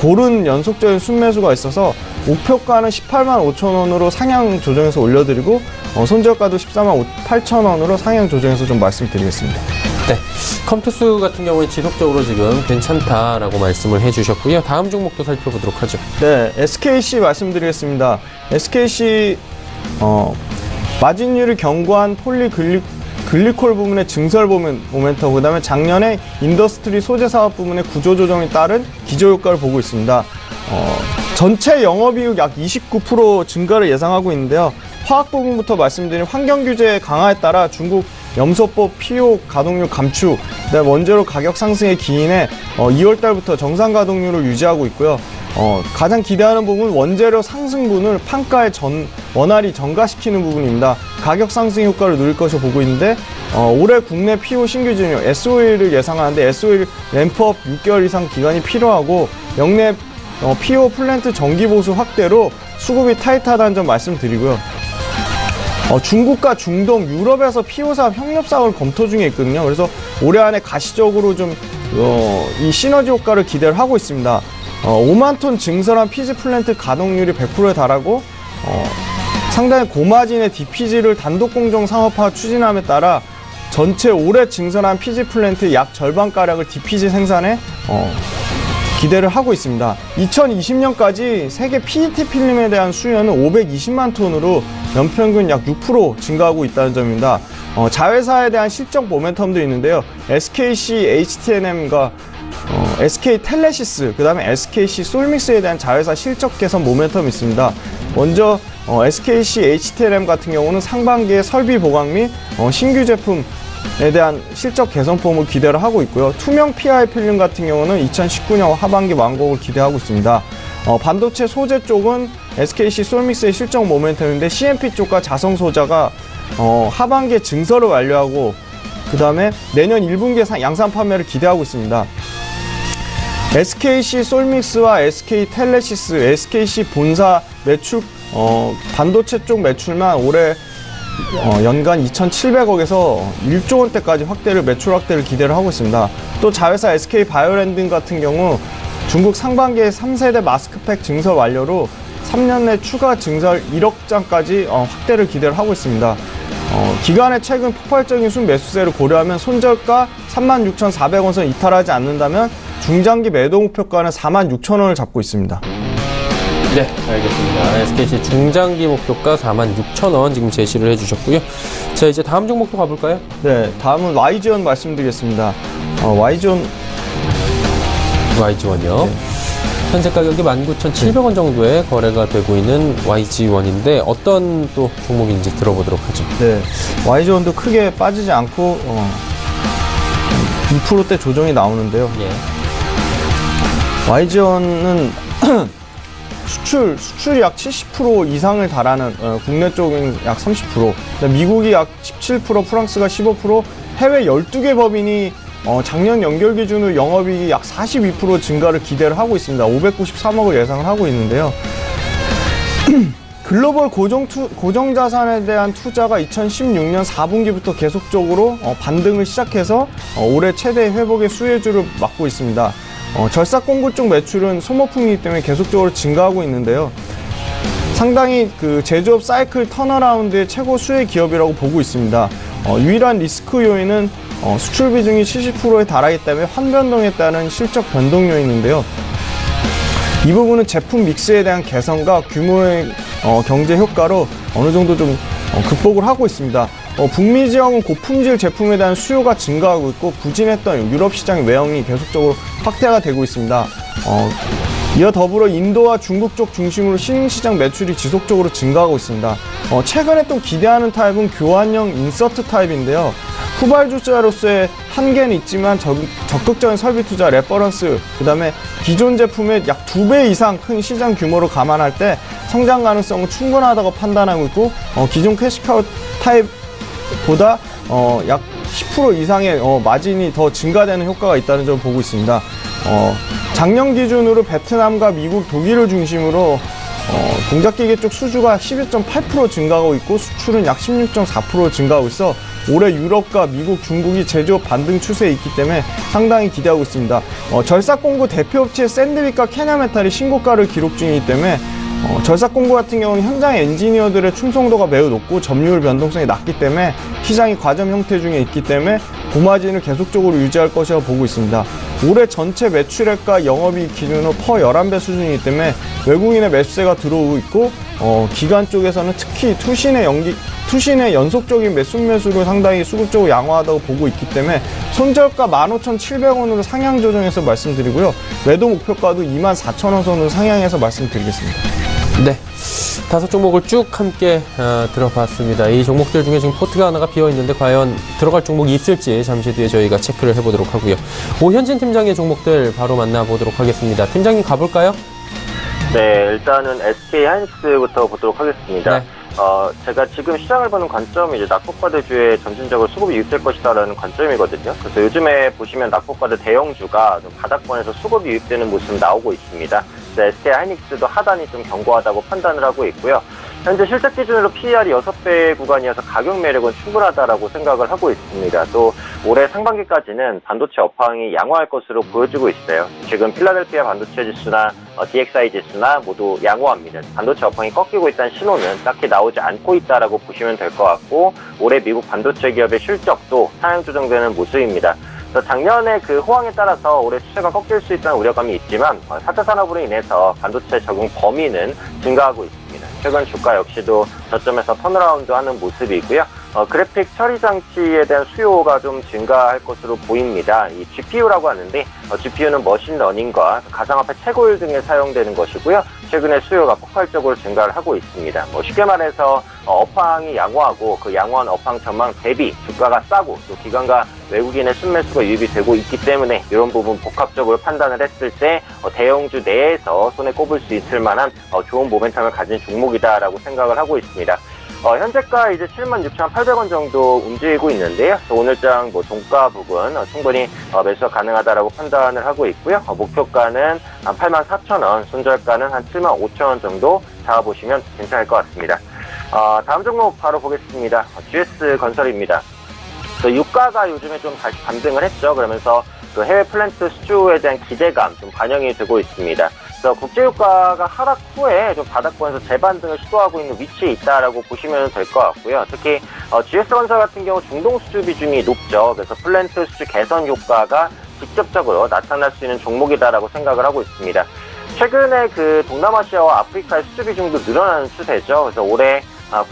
고른 연속적인 순매수가 있어서 목표가는 18만 5천 원으로 상향 조정해서 올려드리고 손절가도 14만 8천 원으로 상향 조정해서 좀 말씀드리겠습니다. 네, 컴투스 같은 경우는 지속적으로 지금 괜찮다라고 말씀을 해주셨고요. 다음 종목도 살펴보도록 하죠. 네, SKC 말씀드리겠습니다. SKC 마진율이 견고한 글리콜 부문의 증설 모멘텀, 그 다음에 작년에 인더스트리 소재 사업 부문의 구조조정에 따른 기저효과를 보고 있습니다. 전체 영업이익 약 29% 증가를 예상하고 있는데요. 화학 부분부터 말씀드린 환경규제 강화에 따라 중국 염소법 PO 가동률 감축, 그다음에 원재료 가격 상승에 기인해 2월 달부터 정상 가동률을 유지하고 있고요. 가장 기대하는 부분은 원재료 상승분을 판가에 원활히 전가시키는 부분입니다. 가격 상승 효과를 누릴 것으로 보고 있는데 올해 국내 PO 신규 진입 SOE를 예상하는데 SOE 램프업 6개월 이상 기간이 필요하고 역내 PO 플랜트 정기 보수 확대로 수급이 타이트하다는 점 말씀드리고요. 중국과 중동, 유럽에서 PO 사업 협력 사업을 검토 중에 있거든요. 그래서 올해 안에 가시적으로 좀 이 시너지 효과를 기대를 하고 있습니다. 5만 톤 증설한 피지 플랜트 가동률이 100%에 달하고 상당히 고마진의 DPG를 단독 공정 상업화 추진함에 따라 전체 올해 증설한 피지 플랜트 약 절반가량을 DPG 생산에 기대를 하고 있습니다. 2020년까지 세계 PET 필름에 대한 수요는 520만 톤으로 연평균 약 6% 증가하고 있다는 점입니다. 자회사에 대한 실적 모멘텀도 있는데요. SKC HT&M과 SK 텔레시스, 그 다음에 SKC 솔믹스에 대한 자회사 실적 개선 모멘텀이 있습니다. 먼저 SKC HT&M 같은 경우는 상반기에 설비 보강 및 신규 제품에 대한 실적 개선폭을 기대를 하고 있고요. 투명 PI 필름 같은 경우는 2019년 하반기 완공을 기대하고 있습니다. 반도체 소재 쪽은 SKC 솔믹스의 실적 모멘텀인데 CMP 쪽과 자성 소자가 하반기에 증설을 완료하고 그 다음에 내년 1분기에 양산 판매를 기대하고 있습니다. SKC 솔믹스와 SK 텔레시스, SKC 본사 매출 반도체 쪽 매출만 올해 연간 2,700억에서 1조 원대까지 매출 확대를 기대를 하고 있습니다. 또 자회사 SK 바이오랜드 같은 경우 중국 상반기에 3세대 마스크팩 증설 완료로 3년 내 추가 증설 1억 장까지 확대를 기대를 하고 있습니다. 기간의 최근 폭발적인 순매수세를 고려하면 손절가 36,400원 선 이탈하지 않는다면 중장기 매도 목표가는 46,000원을 잡고 있습니다. 네, 알겠습니다. SKC 중장기 목표가 46,000원 지금 제시를 해주셨고요. 자, 이제 다음 종목도 가볼까요? 네, 다음은 YG원 말씀드리겠습니다. YG원이요. 네. 현재 가격이 19,700원 정도에 거래가 되고 있는 YG원인데 어떤 또 종목인지 들어보도록 하죠. 네, YG원도 크게 빠지지 않고 2%대 조정이 나오는데요. 예. YG원은 수출이 약 70% 이상을 달하는 국내 쪽은 약 30%, 미국이 약 17%, 프랑스가 15%, 해외 12개 법인이 작년 연결 기준으로 영업이익이 약 42% 증가를 기대를 하고 있습니다. 593억을 예상을 하고 있는데요. 글로벌 고정자산에 대한 투자가 2016년 4분기부터 계속적으로 반등을 시작해서 올해 최대 회복의 수혜주를 맡고 있습니다. 절삭공구 쪽 매출은 소모품이기 때문에 계속적으로 증가하고 있는데요. 상당히 그 제조업 사이클 턴어라운드의 최고 수혜 기업이라고 보고 있습니다. 유일한 리스크 요인은 수출 비중이 70%에 달하기 때문에 환변동에 따른 실적 변동 요인인데요. 이 부분은 제품 믹스에 대한 개선과 규모의 경제 효과로 어느 정도 좀 극복을 하고 있습니다. 북미 지역은 고품질 제품에 대한 수요가 증가하고 있고 부진했던 유럽 시장의 외형이 계속적으로 확대가 되고 있습니다. 이어 더불어 인도와 중국 쪽 중심으로 신흥시장 매출이 지속적으로 증가하고 있습니다. 최근에 또 기대하는 타입은 교환형 인서트 타입인데요. 후발주자로서의 한계는 있지만 적극적인 설비 투자, 레퍼런스, 그 다음에 기존 제품의 약 2배 이상 큰 시장 규모로 감안할 때 성장 가능성은 충분하다고 판단하고 있고 기존 캐시카우 타입보다 약 10% 이상의 마진이 더 증가되는 효과가 있다는 점을 보고 있습니다. 작년 기준으로 베트남과 미국, 독일을 중심으로 동작기계 쪽 수주가 12.8% 증가하고 있고 수출은 약 16.4% 증가하고 있어 올해 유럽과 미국, 중국이 제조업 반등 추세에 있기 때문에 상당히 기대하고 있습니다. 절삭공구 대표업체 샌드윅과 캐나메탈이 신고가를 기록 중이기 때문에 절삭공구 같은 경우는 현장 엔지니어들의 충성도가 매우 높고 점유율 변동성이 낮기 때문에 시장이 과점 형태 중에 있기 때문에 고마진을 계속적으로 유지할 것이라고 보고 있습니다. 올해 전체 매출액과 영업이익 기준으로 퍼 11배 수준이기 때문에 외국인의 매수세가 들어오고 있고 기관 쪽에서는 특히 투신의 연속적인 순매수를 상당히 수급적으로 양호하다고 보고 있기 때문에 손절가 15,700원으로 상향 조정해서 말씀드리고요. 매도 목표가도 24,000원 선으로 상향해서 말씀드리겠습니다. 네, 5종목을 쭉 함께 들어봤습니다. 이 종목들 중에 지금 포트가 하나가 비어있는데 과연 들어갈 종목이 있을지 잠시 뒤에 저희가 체크를 해보도록 하고요. 오현진 팀장의 종목들 바로 만나보도록 하겠습니다. 팀장님 가볼까요? 네, 일단은 SK 하이닉스부터 보도록 하겠습니다. 네. 제가 지금 시장을 보는 관점이 이제 낙폭과대주에 점진적으로 수급이 유입될 것이다라는 관점이거든요. 그래서 요즘에 보시면 낙폭과대 대형주가 좀 바닥권에서 수급이 유입되는 모습이 나오고 있습니다. SK 하이닉스도 하단이 좀 견고하다고 판단을 하고 있고요. 현재 실적 기준으로 PER이 6배 구간이어서 가격 매력은 충분하다라고 생각을 하고 있습니다. 또 올해 상반기까지는 반도체 업황이 양호할 것으로 보여지고 있어요. 지금 필라델피아 반도체 지수나 DXI 지수나 모두 양호합니다. 반도체 업황이 꺾이고 있다는 신호는 딱히 나오지 않고 있다라고 보시면 될 것 같고 올해 미국 반도체 기업의 실적도 상향 조정되는 모습입니다. 작년에 그 호황에 따라서 올해 추세가 꺾일 수 있다는 우려감이 있지만 4차 산업으로 인해서 반도체 적용 범위는 증가하고 있습니다. 최근 주가 역시도 저점에서 턴어라운드 하는 모습이고요. 그래픽 처리 장치에 대한 수요가 좀 증가할 것으로 보입니다. 이 GPU라고 하는데 GPU는 머신러닝과 가상화폐 채굴 등에 사용되는 것이고요. 최근에 수요가 폭발적으로 증가를 하고 있습니다. 쉽게 말해서 업황이 양호하고 그 양호한 업황 전망 대비 주가가 싸고 또 기관과 외국인의 순매수가 유입이 되고 있기 때문에 이런 부분 복합적으로 판단을 했을 때 대형주 내에서 손에 꼽을 수 있을 만한 좋은 모멘텀을 가진 종목이다라고 생각을 하고 있습니다. 현재가 이제 76,800원 정도 움직이고 있는데요. 오늘장 종가 부분 충분히 매수가 가능하다라고 판단을 하고 있고요. 목표가는 한 84,000원, 손절가는 한 75,000원 정도 잡아보시면 괜찮을 것 같습니다. 다음 종목 바로 보겠습니다. GS 건설입니다. 유가가 요즘에 좀 다시 반등을 했죠. 그러면서 그 해외 플랜트 수주에 대한 기대감 좀 반영이 되고 있습니다. 그래서 국제유가가 하락 후에 좀 바닥권에서 재반등을 시도하고 있는 위치에 있다라고 보시면 될 것 같고요. 특히 GS건설 같은 경우 중동 수주 비중이 높죠. 그래서 플랜트 수주 개선 효과가 직접적으로 나타날 수 있는 종목이다라고 생각을 하고 있습니다. 최근에 그 동남아시아와 아프리카의 수주 비중도 늘어나는 추세죠. 그래서 올해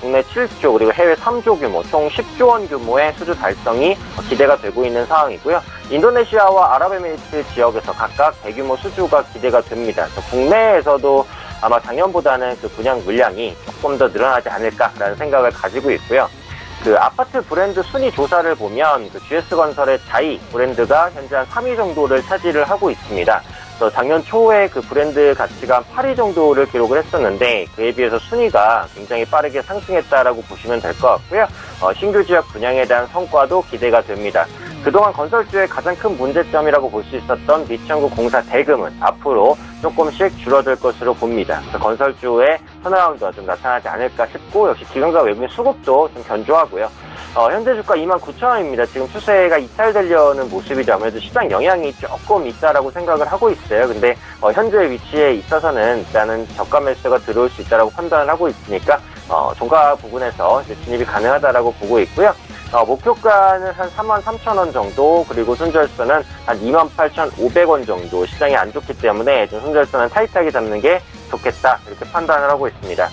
국내 7조 그리고 해외 3조 규모 총 10조 원 규모의 수주 달성이 기대가 되고 있는 상황이고요. 인도네시아와 아랍에미리트 지역에서 각각 대규모 수주가 기대가 됩니다. 국내에서도 아마 작년보다는 그 분양 물량이 조금 더 늘어나지 않을까라는 생각을 가지고 있고요. 그 아파트 브랜드 순위 조사를 보면 그 GS건설의 자이 브랜드가 현재 한 3위 정도를 차지를 하고 있습니다. 그래서 작년 초에 그 브랜드 가치가 한 8위 정도를 기록을 했었는데 그에 비해서 순위가 굉장히 빠르게 상승했다라고 보시면 될 것 같고요. 신규 지역 분양에 대한 성과도 기대가 됩니다. 그동안 건설주의 가장 큰 문제점이라고 볼 수 있었던 미천구 공사 대금은 앞으로 조금씩 줄어들 것으로 봅니다. 그래서 건설주의 턴어라운드가 좀 나타나지 않을까 싶고 역시 기관과 외국인 수급도 좀 견조하고요. 현재 주가 29,000원입니다. 지금 추세가 이탈되려는 모습이죠. 아무래도 시장 영향이 조금 있다라고 생각을 하고 있어요. 근데 현재 위치에 있어서는 일단은 저가 매수가 들어올 수 있다라고 판단을 하고 있으니까 종가 부분에서 이제 진입이 가능하다라고 보고 있고요. 목표가는 한 43,000원 정도, 그리고 손절선은 한 28,500원 정도 시장이 안 좋기 때문에 좀 손절선은 타이트하게 잡는 게 좋겠다 이렇게 판단을 하고 있습니다.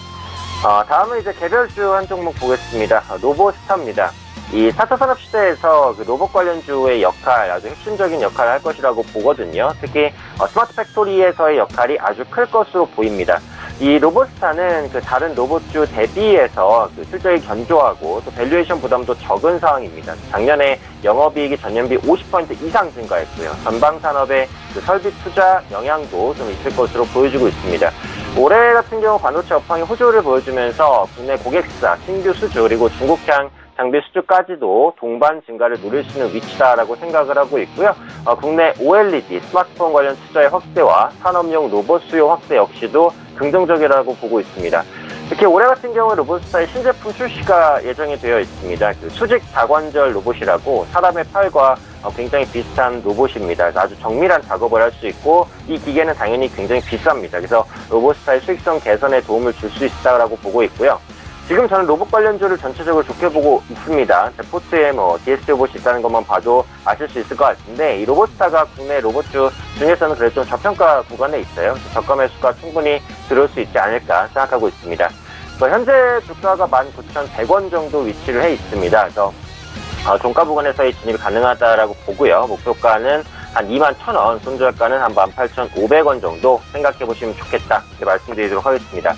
다음은 이제 개별주 한 종목 보겠습니다. 로보스타입니다. 이 4차 산업 시대에서 그 로봇 관련주의 역할, 아주 핵심적인 역할을 할 것이라고 보거든요. 특히 스마트 팩토리에서의 역할이 아주 클 것으로 보입니다. 이 로보스타는 그 다른 로봇주 대비해서 그 실적이 견조하고 또 밸류에이션 부담도 적은 상황입니다. 작년에 영업이익이 전년비 50% 이상 증가했고요. 전방 산업의 그 설비 투자 영향도 좀 있을 것으로 보여지고 있습니다. 올해 같은 경우 반도체 업황이 호조를 보여주면서 국내 고객사 신규 수주 그리고 중국향 장비 수주까지도 동반 증가를 누릴 수 있는 위치다라고 생각을 하고 있고요. 국내 OLED 스마트폰 관련 투자의 확대와 산업용 로봇 수요 확대 역시도 긍정적이라고 보고 있습니다. 특히 올해 같은 경우 로보스타의 신제품 출시가 예정이 되어 있습니다. 그 수직 다관절 로봇이라고 사람의 팔과 굉장히 비슷한 로봇입니다. 아주 정밀한 작업을 할 수 있고 이 기계는 당연히 굉장히 비쌉니다. 그래서 로보스타의 수익성 개선에 도움을 줄 수 있다고 보고 있고요. 지금 저는 로봇 관련주를 전체적으로 좋게 보고 있습니다. 제 포트에 DS 로봇이 있다는 것만 봐도 아실 수 있을 것 같은데 이 로보스타가 국내 로봇주 중에서는 그래도 좀 저평가 구간에 있어요. 저가 매수가 충분히 들어올 수 있지 않을까 생각하고 있습니다. 현재 주가가 19,100원 정도 위치를 해 있습니다. 그래서 종가 부근에서의 진입이 가능하다라고 보고요. 목표가는 한 21,000원, 손절가는 한 18,500원 정도 생각해 보시면 좋겠다 이렇게 말씀드리도록 하겠습니다.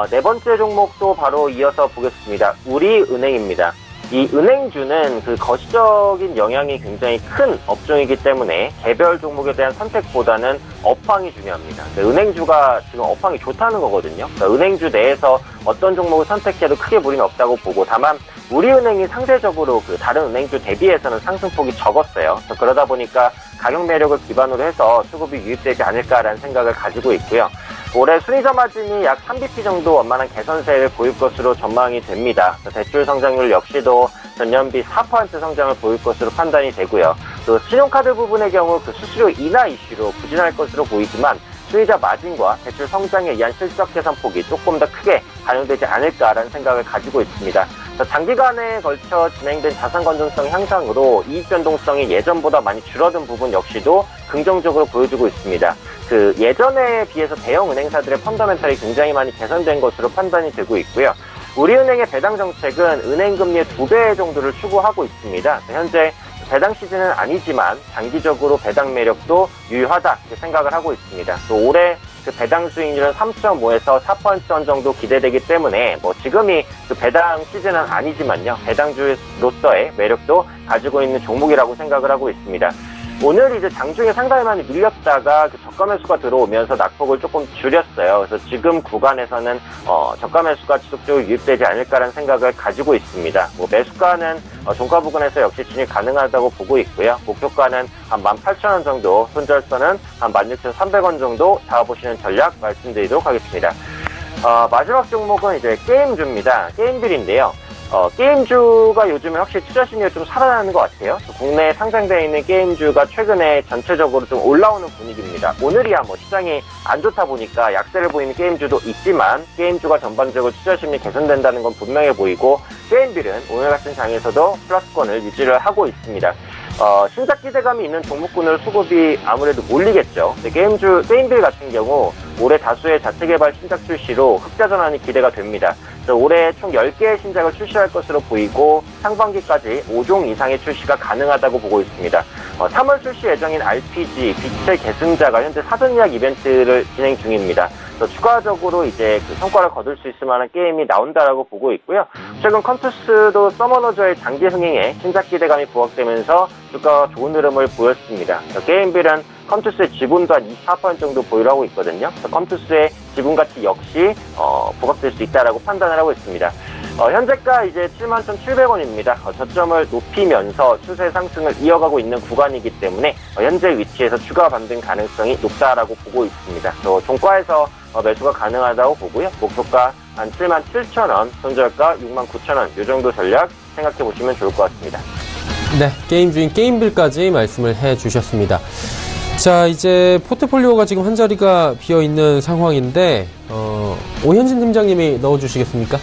네 번째 종목도 바로 이어서 보겠습니다. 우리은행입니다. 이 은행주는 그 거시적인 영향이 굉장히 큰 업종이기 때문에 개별 종목에 대한 선택보다는 업황이 중요합니다. 은행주가 지금 업황이 좋다는 거거든요. 그러니까 은행주 내에서 어떤 종목을 선택해도 크게 무리는 없다고 보고 다만 우리은행이 상대적으로 그 다른 은행주 대비해서는 상승폭이 적었어요. 그러다 보니까 가격 매력을 기반으로 해서 수급이 유입되지 않을까라는 생각을 가지고 있고요. 올해 순이자 마진이 약 3bp 정도 원만한 개선세를 보일 것으로 전망이 됩니다. 대출 성장률 역시도 전년비 4% 성장을 보일 것으로 판단이 되고요. 또 신용카드 부분의 경우 그 수수료 인하 이슈로 부진할 것으로 보이지만 수익자 마진과 대출 성장에 의한 실적 개선폭이 조금 더 크게 반영되지 않을까라는 생각을 가지고 있습니다. 장기간에 걸쳐 진행된 자산 건전성 향상으로 이익 변동성이 예전보다 많이 줄어든 부분 역시도 긍정적으로 보여주고 있습니다. 그 예전에 비해서 대형 은행사들의 펀더멘털이 굉장히 많이 개선된 것으로 판단이 되고 있고요. 우리은행의 배당 정책은 은행 금리의 2배 정도를 추구하고 있습니다. 현재 배당 시즌은 아니지만 장기적으로 배당 매력도 유효하다 이렇게 생각을 하고 있습니다. 또 올해 그 배당 수익률은 3.5에서 4% 정도 기대되기 때문에 지금이 그 배당 시즌은 아니지만요. 배당주로서의 매력도 가지고 있는 종목이라고 생각을 하고 있습니다. 오늘 이제 장중에 상당히 많이 밀렸다가 그 저가 매수가 들어오면서 낙폭을 조금 줄였어요. 그래서 지금 구간에서는 저가 매수가 지속적으로 유입되지 않을까라는 생각을 가지고 있습니다. 매수가는 종가 부근에서 역시 진입 가능하다고 보고 있고요. 목표가는 한 18,000원 정도, 손절선은 한 16,300원 정도 잡아보시는 전략 말씀드리도록 하겠습니다. 마지막 종목은 이제 게임주입니다. 게임빌인데요. 게임주가 요즘에 확실히 투자 심리가 좀 살아나는 것 같아요. 국내에 상장되어 있는 게임주가 최근에 전체적으로 좀 올라오는 분위기입니다. 오늘이야 뭐 시장이 안 좋다 보니까 약세를 보이는 게임주도 있지만 게임주가 전반적으로 투자 심리 개선된다는 건 분명해 보이고 게임빌은 오늘 같은 장에서도 플러스권을 유지를 하고 있습니다. 신작 기대감이 있는 종목군으로 수급이 아무래도 몰리겠죠. 게임빌 같은 경우 올해 다수의 자체 개발 신작 출시로 흑자 전환이 기대가 됩니다. 올해 총 10개의 신작을 출시할 것으로 보이고 상반기까지 5종 이상의 출시가 가능하다고 보고 있습니다. 3월 출시 예정인 RPG, 빛의 계승자가 현재 사전 예약 이벤트를 진행 중입니다. 추가적으로 이제 그 성과를 거둘 수 있을 만한 게임이 나온다라고 보고 있고요. 최근 컴투스도 서머너저의 장기 흥행에 신작 기대감이 부각되면서 주가가 좋은 흐름을 보였습니다. 게임빌은 컴투스의 지분도 한 24% 정도 보유를 하고 있거든요. 컴투스의 지분 가치 역시 부각될 수 있다라고 판단을 하고 있습니다. 현재가 이제 71,700원입니다. 저점을 높이면서 추세 상승을 이어가고 있는 구간이기 때문에 현재 위치에서 추가 반등 가능성이 높다라고 보고 있습니다. 종가에서 매수가 가능하다고 보고요. 목표가 한 77,000원, 손절가 69,000원 이 정도 전략 생각해 보시면 좋을 것 같습니다. 네, 게임주인 게임빌까지 말씀을 해주셨습니다. 자, 이제 포트폴리오가 지금 한 자리가 비어있는 상황인데 오현진 팀장님이 넣어주시겠습니까?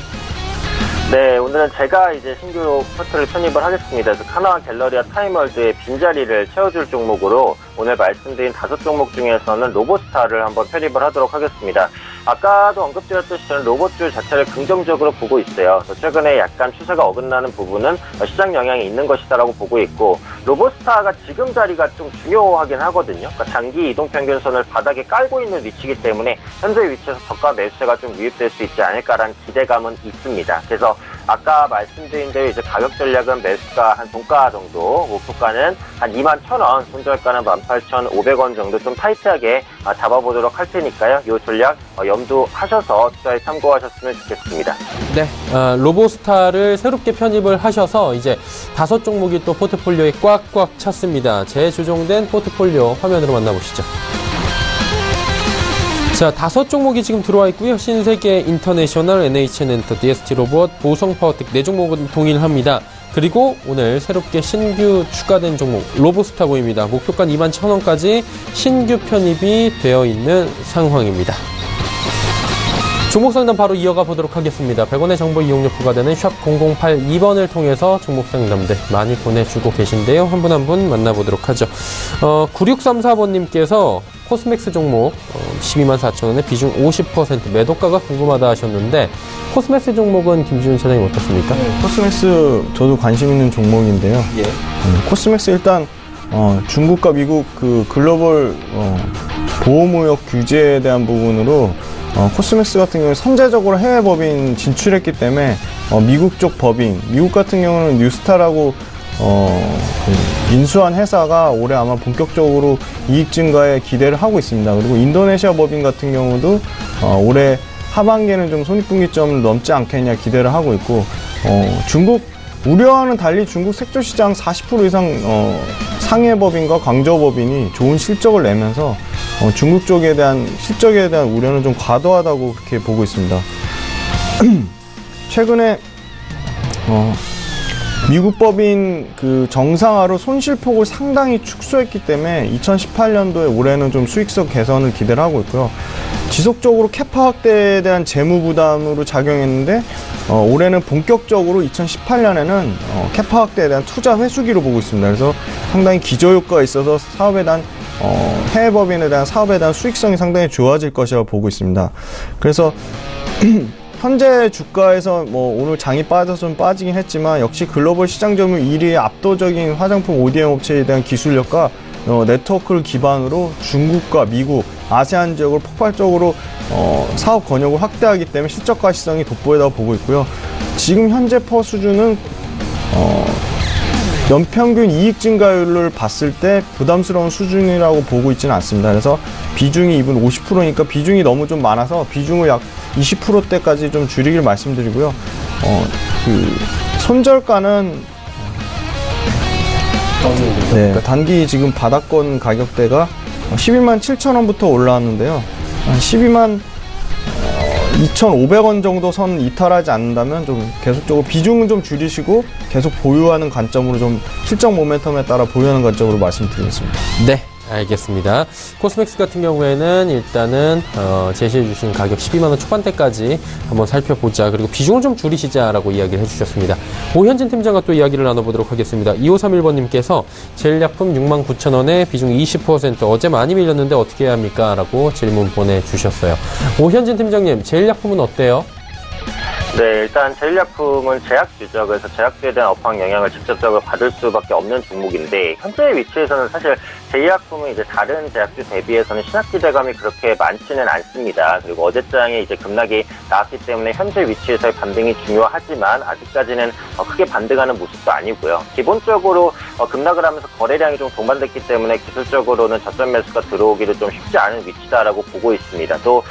네, 오늘은 제가 이제 신규 포트를 편입을 하겠습니다. 그래서 카나와 갤러리와 타임월드의 빈자리를 채워줄 종목으로 오늘 말씀드린 5종목 중에서는 로보스타를 한번 편입을 하도록 하겠습니다. 아까도 언급드렸듯이 저는 로봇주 자체를 긍정적으로 보고 있어요. 최근에 약간 추세가 어긋나는 부분은 시장 영향이 있는 것이다라고 보고 있고 로보스타가 지금 자리가 좀 중요하긴 하거든요. 그러니까 장기 이동평균선을 바닥에 깔고 있는 위치이기 때문에 현재 위치에서 저가 매수세가 좀 유입될 수 있지 않을까라는 기대감은 있습니다. 그래서 아까 말씀드린 대로 이제 가격 전략은 매수가 한 종가 정도, 목표가는 한 21,000원, 손절가는 18,500원 정도 좀 타이트하게 잡아보도록 할 테니까요. 이 전략 염두하셔서 투자에 참고하셨으면 좋겠습니다. 네, 로보스타를 새롭게 편입을 하셔서 이제 5종목이 또 포트폴리오에 꽉꽉 찼습니다. 재조정된 포트폴리오 화면으로 만나보시죠. 자, 5종목이 지금 들어와 있고요. 신세계 인터내셔널, NHN엔터, DST로봇, 보성파워텍 4종목은 동일합니다. 그리고 오늘 새롭게 신규 추가된 종목 로보스타 보입니다. 목표가 21,000원까지 신규 편입이 되어 있는 상황입니다. 종목 상담 바로 이어가 보도록 하겠습니다. 100원의 정보 이용료 부과되는 샵 0082번을 통해서 종목 상담들 많이 보내주고 계신데요. 한 분 한 분 만나보도록 하죠. 9634번님께서 코스맥스 종목 124,000원에 비중 50% 매도가가 궁금하다 하셨는데 코스맥스 종목은 김지훈 차장님 어떻습니까? 네, 코스맥스 저도 관심 있는 종목인데요. 예. 코스맥스 일단 중국과 미국 그 글로벌 보호무역 규제에 대한 부분으로 코스맥스 같은 경우는 선제적으로 해외 법인 진출했기 때문에 미국 쪽 법인, 미국 같은 경우는 뉴스타라고 인수한 회사가 올해 아마 본격적으로 이익 증가에 기대를 하고 있습니다. 그리고 인도네시아 법인 같은 경우도 올해 하반기에는 좀 손익분기점을 넘지 않겠냐 기대를 하고 있고 중국 우려와는 달리 중국 색조시장 40% 이상 상해 법인과 광저우 법인이 좋은 실적을 내면서 중국 쪽에 대한 실적에 대한 우려는 좀 과도하다고 그렇게 보고 있습니다. 최근에 미국 법인 그 정상화로 손실폭을 상당히 축소했기 때문에 2018년도에 올해는 좀 수익성 개선을 기대를 하고 있고요. 지속적으로 캐파 확대에 대한 재무 부담으로 작용했는데 올해는 본격적으로 2018년에는 캐파 확대에 대한 투자 회수기로 보고 있습니다. 그래서 상당히 기저효과가 있어서 사업에 대한 해외 법인에 대한 사업에 대한 수익성이 상당히 좋아질 것이라고 보고 있습니다. 그래서 현재 주가에서 뭐 오늘 장이 빠져서 좀 빠지긴 했지만 역시 글로벌 시장 점유율 1위의 압도적인 화장품 ODM 업체에 대한 기술력과 네트워크를 기반으로 중국과 미국, 아세안 지역을 폭발적으로 사업 권역을 확대하기 때문에 실적 가시성이 돋보이다고 보고 있고요. 지금 현재 퍼 수준은 연평균 이익 증가율을 봤을 때 부담스러운 수준이라고 보고 있지는 않습니다. 그래서 비중이 이분 50%니까 비중이 너무 좀 많아서 비중을 약 20%대까지 좀 줄이길 말씀드리고요. 그 손절가는 네, 단기 지금 바닥권 가격대가 127,000원부터 올라왔는데요. 12만 2,500원 정도 선 이탈하지 않는다면 좀 계속적으로 비중은 좀 줄이시고 계속 보유하는 관점으로 좀 실적 모멘텀에 따라 보유하는 관점으로 말씀드리겠습니다. 네. 알겠습니다. 코스맥스 같은 경우에는 일단은 제시해 주신 가격 12만원 초반대까지 한번 살펴보자. 그리고 비중을 좀 줄이시자라고 이야기를 해주셨습니다. 오현진 팀장과 또 이야기를 나눠보도록 하겠습니다. 2531번님께서 제일약품 69,000원에 비중 20% 어제 많이 밀렸는데 어떻게 해야 합니까? 라고 질문 보내주셨어요. 오현진 팀장님, 제일약품은 어때요? 네, 일단 제일약품은 제약주죠. 그래서 제약주에 대한 업황 영향을 직접적으로 받을 수밖에 없는 종목인데, 현재의 위치에서는 사실 제약품은 이제 다른 제약주 대비해서는 신학 기대감이 그렇게 많지는 않습니다. 그리고 어제장에 이제 급락이 나왔기 때문에 현재 위치에서의 반등이 중요하지만 아직까지는 크게 반등하는 모습도 아니고요. 기본적으로 급락을 하면서 거래량이 좀 동반됐기 때문에 기술적으로는 저점 매수가 들어오기도 좀 쉽지 않은 위치다라고 보고 있습니다. 또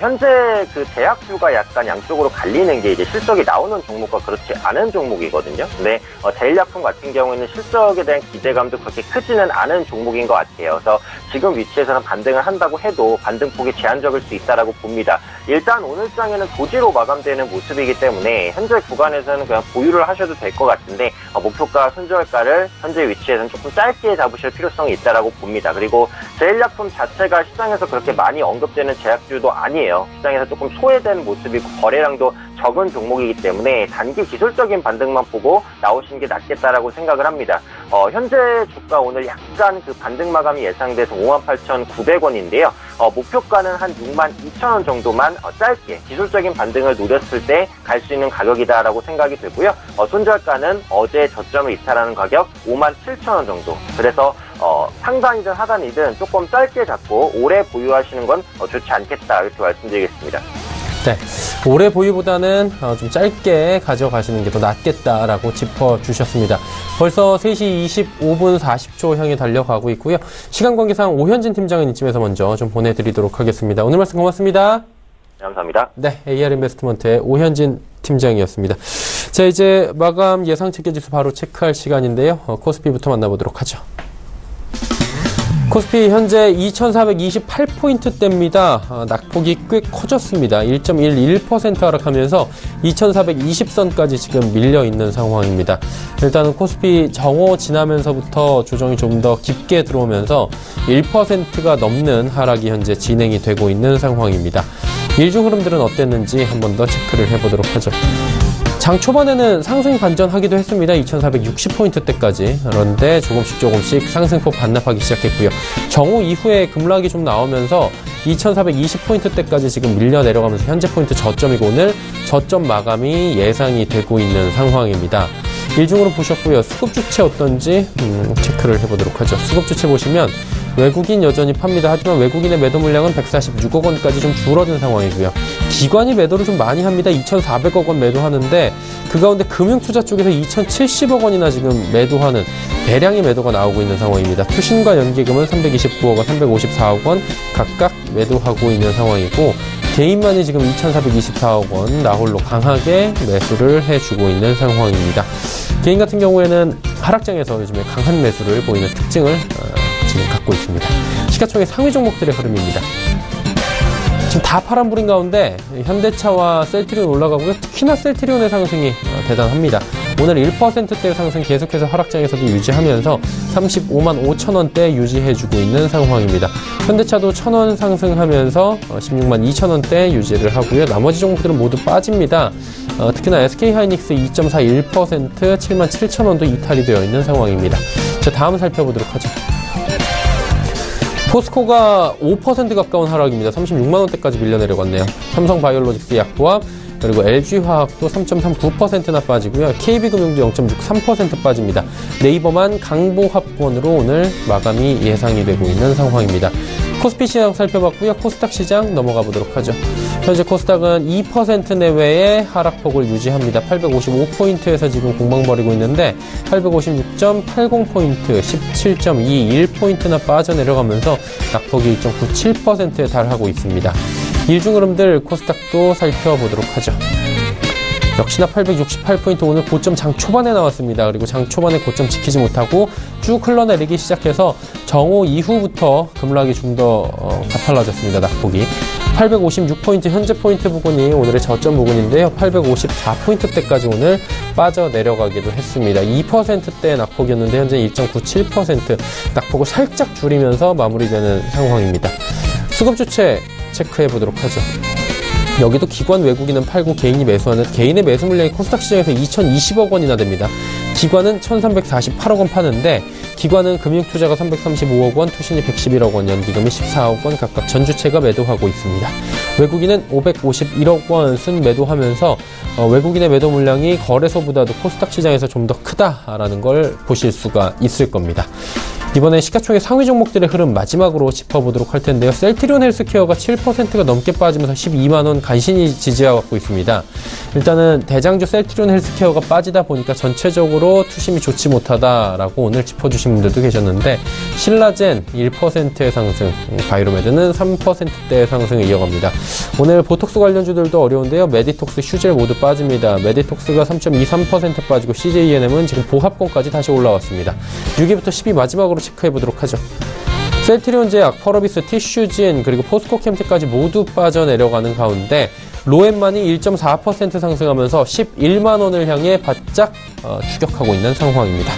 현재 그 제약주가 약간 양쪽으로 갈리는 게 이제 실적이 나오는 종목과 그렇지 않은 종목이거든요. 근데 제일약품 같은 경우에는 실적에 대한 기대감도 그렇게 크지는 않은 종목인 것 같아요. 그래서 지금 위치에서는 반등을 한다고 해도 반등폭이 제한적일 수 있다라고 봅니다. 일단 오늘 장에는 도지로 마감되는 모습이기 때문에 현재 구간에서는 그냥 보유를 하셔도 될 것 같은데 목표가 손절가를 현재 위치에서는 조금 짧게 잡으실 필요성이 있다라고 봅니다. 그리고 제일약품 자체가 시장에서 그렇게 많이 언급되는 제약주도 아니에요. 시장에서 조금 소외되는 모습이고 거래량도 적은 종목이기 때문에 단기 기술적인 반등만 보고 나오시는 게 낫겠다라고 생각을 합니다. 현재 주가 오늘 약간 그 반등 마감이 예상돼서 58,900원인데요. 목표가는 한 62,000원 정도만 짧게 기술적인 반등을 노렸을 때 갈 수 있는 가격이다라고 생각이 되고요. 손절가는 어제 저점을 이탈하는 가격 57,000원 정도. 그래서 상단이든 하단이든 조금 짧게 잡고 오래 보유하시는 건 좋지 않겠다 이렇게 말씀드리겠습니다. 네, 오래 보유보다는 좀 짧게 가져가시는 게 더 낫겠다라고 짚어주셨습니다. 벌써 3시 25분 40초 향해 달려가고 있고요. 시간 관계상 오현진 팀장은 이쯤에서 먼저 좀 보내드리도록 하겠습니다. 오늘 말씀 고맙습니다. 네, 감사합니다. 네, AR인베스트먼트의 오현진 팀장이었습니다. 자, 이제 마감 예상 체결지수 바로 체크할 시간인데요. 코스피부터 만나보도록 하죠. 코스피 현재 2,428포인트대입니다. 낙폭이 꽤 커졌습니다. 1.11% 하락하면서 2,420선까지 지금 밀려있는 상황입니다. 일단은 코스피 정오 지나면서부터 조정이 좀 더 깊게 들어오면서 1%가 넘는 하락이 현재 진행이 되고 있는 상황입니다. 일중 흐름들은 어땠는지 한 번 더 체크를 해보도록 하죠. 장 초반에는 상승 반전하기도 했습니다. 2,460포인트대까지. 그런데 조금씩 상승폭 반납하기 시작했고요. 정오 이후에 급락이 좀 나오면서 2,420포인트대까지 지금 밀려 내려가면서 현재 포인트 저점이고 오늘 저점 마감이 예상이 되고 있는 상황입니다. 일중으로 보셨고요. 수급 주체 어떤지 체크를 해보도록 하죠. 수급 주체 보시면 외국인 여전히 팝니다. 하지만 외국인의 매도 물량은 146억 원까지 좀 줄어든 상황이고요. 기관이 매도를 좀 많이 합니다. 2,400억 원 매도하는데 그 가운데 금융투자 쪽에서 2,070억 원이나 지금 매도하는 대량의 매도가 나오고 있는 상황입니다. 투신과 연기금은 329억 원, 354억 원 각각 매도하고 있는 상황이고 개인만이 지금 2,424억 원 나홀로 강하게 매수를 해주고 있는 상황입니다. 개인 같은 경우에는 하락장에서 요즘에 강한 매수를 보이는 특징을 지금 갖고 있습니다. 시가총액 상위 종목들의 흐름입니다. 지금 다 파란불인 가운데 현대차와 셀트리온 올라가고요. 특히나 셀트리온의 상승이 대단합니다. 오늘 1%대 상승 계속해서 하락장에서도 유지하면서 35만 5천 원대 유지해주고 있는 상황입니다. 현대차도 1,000원 상승하면서 16만 2천 원대 유지를 하고요. 나머지 종목들은 모두 빠집니다. 특히나 SK하이닉스 2.41% 7만 7천 원도 이탈이 되어 있는 상황입니다. 자, 다음 살펴보도록 하죠. 포스코가 5% 가까운 하락입니다. 36만 원대까지 밀려 내려갔네요. 삼성바이오로직스 약보합 그리고 LG화학도 3.39%나 빠지고요. KB금융도 0.63% 빠집니다. 네이버만 강보합권으로 오늘 마감이 예상이 되고 있는 상황입니다. 코스피 시장 살펴봤고요. 코스닥 시장 넘어가 보도록 하죠. 현재 코스닥은 2% 내외의 하락폭을 유지합니다. 855포인트에서 지금 공방 벌이고 있는데 856.80포인트, 17.21포인트나 빠져내려가면서 낙폭이 1.97%에 달하고 있습니다. 일중 흐름들 코스닥도 살펴보도록 하죠. 역시나 868포인트 오늘 고점 장 초반에 나왔습니다. 그리고 장 초반에 고점 지키지 못하고 쭉 흘러내리기 시작해서 정오 이후부터 급락이 좀 더 가팔라졌습니다. 낙폭이. 856포인트 현재 포인트 부근이 오늘의 저점 부근인데요. 854포인트대까지 오늘 빠져내려가기도 했습니다. 2%대의 낙폭이었는데 현재 1.97% 낙폭을 살짝 줄이면서 마무리되는 상황입니다. 수급 주체 체크해 보도록 하죠. 여기도 기관 외국인은 팔고 개인이 매수하는 개인의 매수 물량이 코스닥 시장에서 2,020억 원이나 됩니다. 기관은 1,348억 원 파는데 기관은 금융투자가 335억 원, 투신이 111억 원, 연기금이 14억 원 각각 전주체가 매도하고 있습니다. 외국인은 551억 원 순 매도하면서 외국인의 매도 물량이 거래소보다도 코스닥 시장에서 좀 더 크다라는 걸 보실 수가 있을 겁니다. 이번에 시가총액 상위 종목들의 흐름 마지막으로 짚어보도록 할 텐데요. 셀트리온 헬스케어가 7%가 넘게 빠지면서 12만 원 간신히 지지하고 있습니다. 일단은 대장주 셀트리온 헬스케어가 빠지다 보니까 전체적으로 투심이 좋지 못하다라고 오늘 짚어주신 분들도 계셨는데 신라젠 1%의 상승, 바이로메드는 3%대의 상승을 이어갑니다. 오늘 보톡스 관련주들도 어려운데요. 메디톡스, 휴젤 모두 빠집니다. 메디톡스가 3.23% 빠지고 CJENM은 지금 보합권까지 다시 올라왔습니다. 6위부터 10위 마지막으로 체크해보도록 하죠. 셀트리온제약, 펄어비스, 티슈진, 그리고 포스코캠텍까지 모두 빠져내려가는 가운데 로엠만이 1.4% 상승하면서 11만 원을 향해 바짝 추격하고 있는 상황입니다.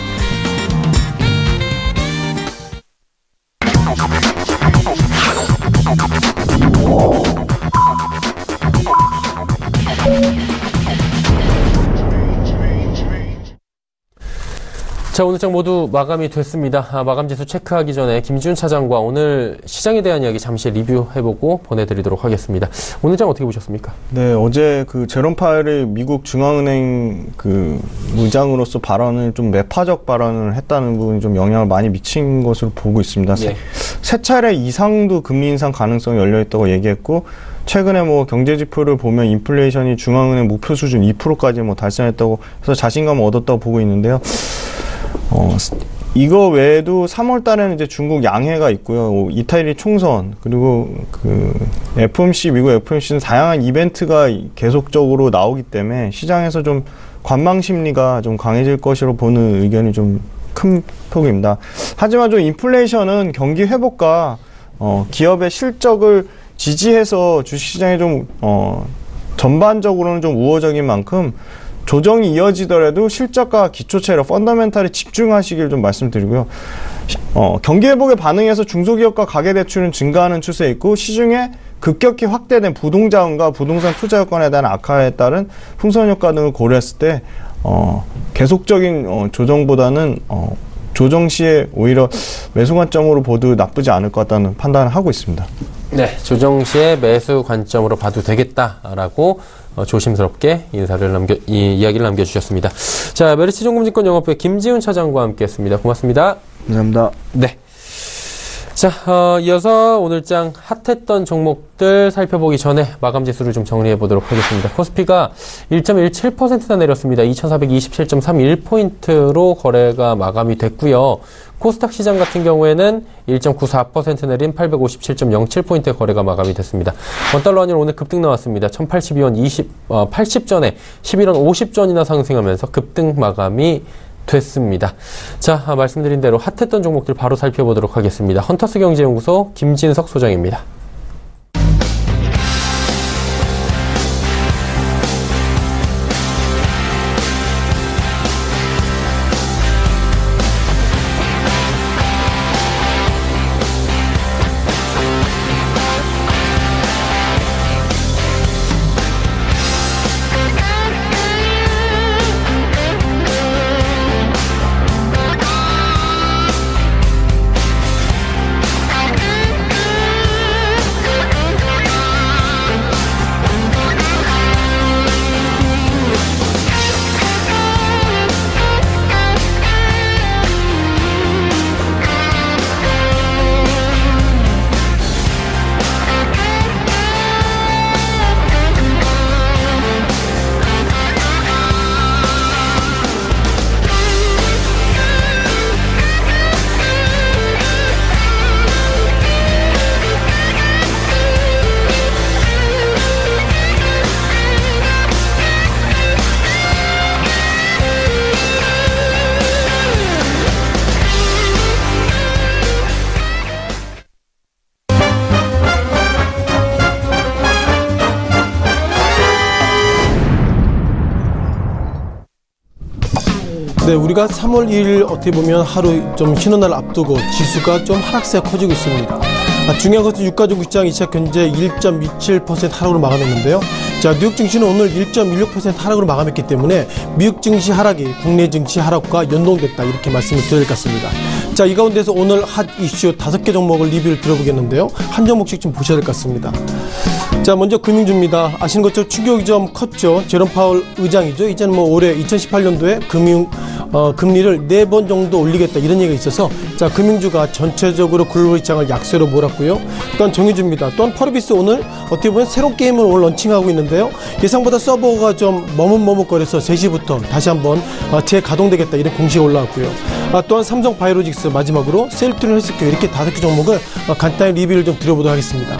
자, 오늘 장 모두 마감이 됐습니다. 마감 지수 체크하기 전에 김지훈 차장과 오늘 시장에 대한 이야기 잠시 리뷰해보고 보내드리도록 하겠습니다. 오늘 장 어떻게 보셨습니까? 네, 어제 그 제롬 파웰이 미국 중앙은행 그 의장으로서 발언을 좀 매파적 발언을 했다는 부분이 좀 영향을 많이 미친 것으로 보고 있습니다. 예. 세 차례 이상도 금리 인상 가능성이 열려있다고 얘기했고, 최근에 뭐 경제지표를 보면 인플레이션이 중앙은행 목표 수준 2%까지 뭐 달성했다고 해서 자신감을 얻었다고 보고 있는데요. 이거 외에도 3월 달에는 이제 중국 양해가 있고요. 이탈리 총선, 그리고 그 FOMC, 미국 FOMC는 다양한 이벤트가 계속적으로 나오기 때문에 시장에서 좀 관망 심리가 좀 강해질 것으로 보는 의견이 좀 큰 폭입니다. 하지만 좀 인플레이션은 경기 회복과 기업의 실적을 지지해서 주식시장에 좀 전반적으로는 좀 우호적인 만큼 조정이 이어지더라도 실적과 기초체력, 펀더멘탈에 집중하시길 좀 말씀드리고요. 경기 회복에 반응해서 중소기업과 가계대출은 증가하는 추세에 있고 시중에 급격히 확대된 부동자원과 부동산 투자 여건에 대한 악화에 따른 풍선 효과 등을 고려했을 때 계속적인 조정보다는 조정 시에 오히려 매수 관점으로 봐도 나쁘지 않을 것 같다는 판단을 하고 있습니다. 네, 조정 시에 매수 관점으로 봐도 되겠다라고 조심스럽게 이야기를 남겨주셨습니다. 자, 메리츠증권증권 영업부의 김지훈 차장과 함께했습니다. 고맙습니다. 감사합니다. 네. 자, 이어서 오늘장 핫했던 종목들 살펴보기 전에 마감 지수를 좀 정리해 보도록 하겠습니다. 코스피가 1.17%나 내렸습니다. 2427.31포인트로 거래가 마감이 됐고요. 코스닥 시장 같은 경우에는 1.94% 내린 857.07포인트의 거래가 마감이 됐습니다. 원달러 환율 오늘 급등 나왔습니다. 1082원 80전에 11원 50전이나 상승하면서 급등 마감이 됐습니다. 자, 말씀드린 대로 핫했던 종목들 바로 살펴보도록 하겠습니다. 헌터스 경제연구소 김진석 소장입니다. 네, 우리가 3월 2일 어떻게 보면 하루 좀 쉬는 날 앞두고 지수가 좀 하락세가 커지고 있습니다. 중요한 것은 유가종목 시장 2차 현재 1.27% 하락으로 마감했는데요. 자, 뉴욕 증시는 오늘 1.16% 하락으로 마감했기 때문에 미국 증시 하락이 국내 증시 하락과 연동됐다 이렇게 말씀을 드릴 것 같습니다. 자, 이 가운데서 오늘 핫 이슈 5개 종목을 리뷰를 들어보겠는데요. 한 종목씩 좀 보셔야 될 것 같습니다. 자, 먼저 금융주입니다. 아시는 것처럼 충격이 좀 컸죠. 제롬 파월 의장이죠. 이제는 뭐 올해 2018년도에 금리를 4번 정도 올리겠다 이런 얘기가 있어서 자, 금융주가 전체적으로 글로벌 시장을 약세로 몰았고요. 또한 정유주입니다. 또한 퍼비스 오늘 어떻게 보면 새로운 게임을 오늘 런칭하고 있는데요. 예상보다 서버가 좀 머뭇머뭇거려서 3시부터 다시 한번 재가동되겠다 이런 공시가 올라왔고요. 또한 삼성 바이오로직스 마지막으로 셀트리온 헬스케어 이렇게 5개 종목을 간단히 리뷰를 좀 드려보도록 하겠습니다.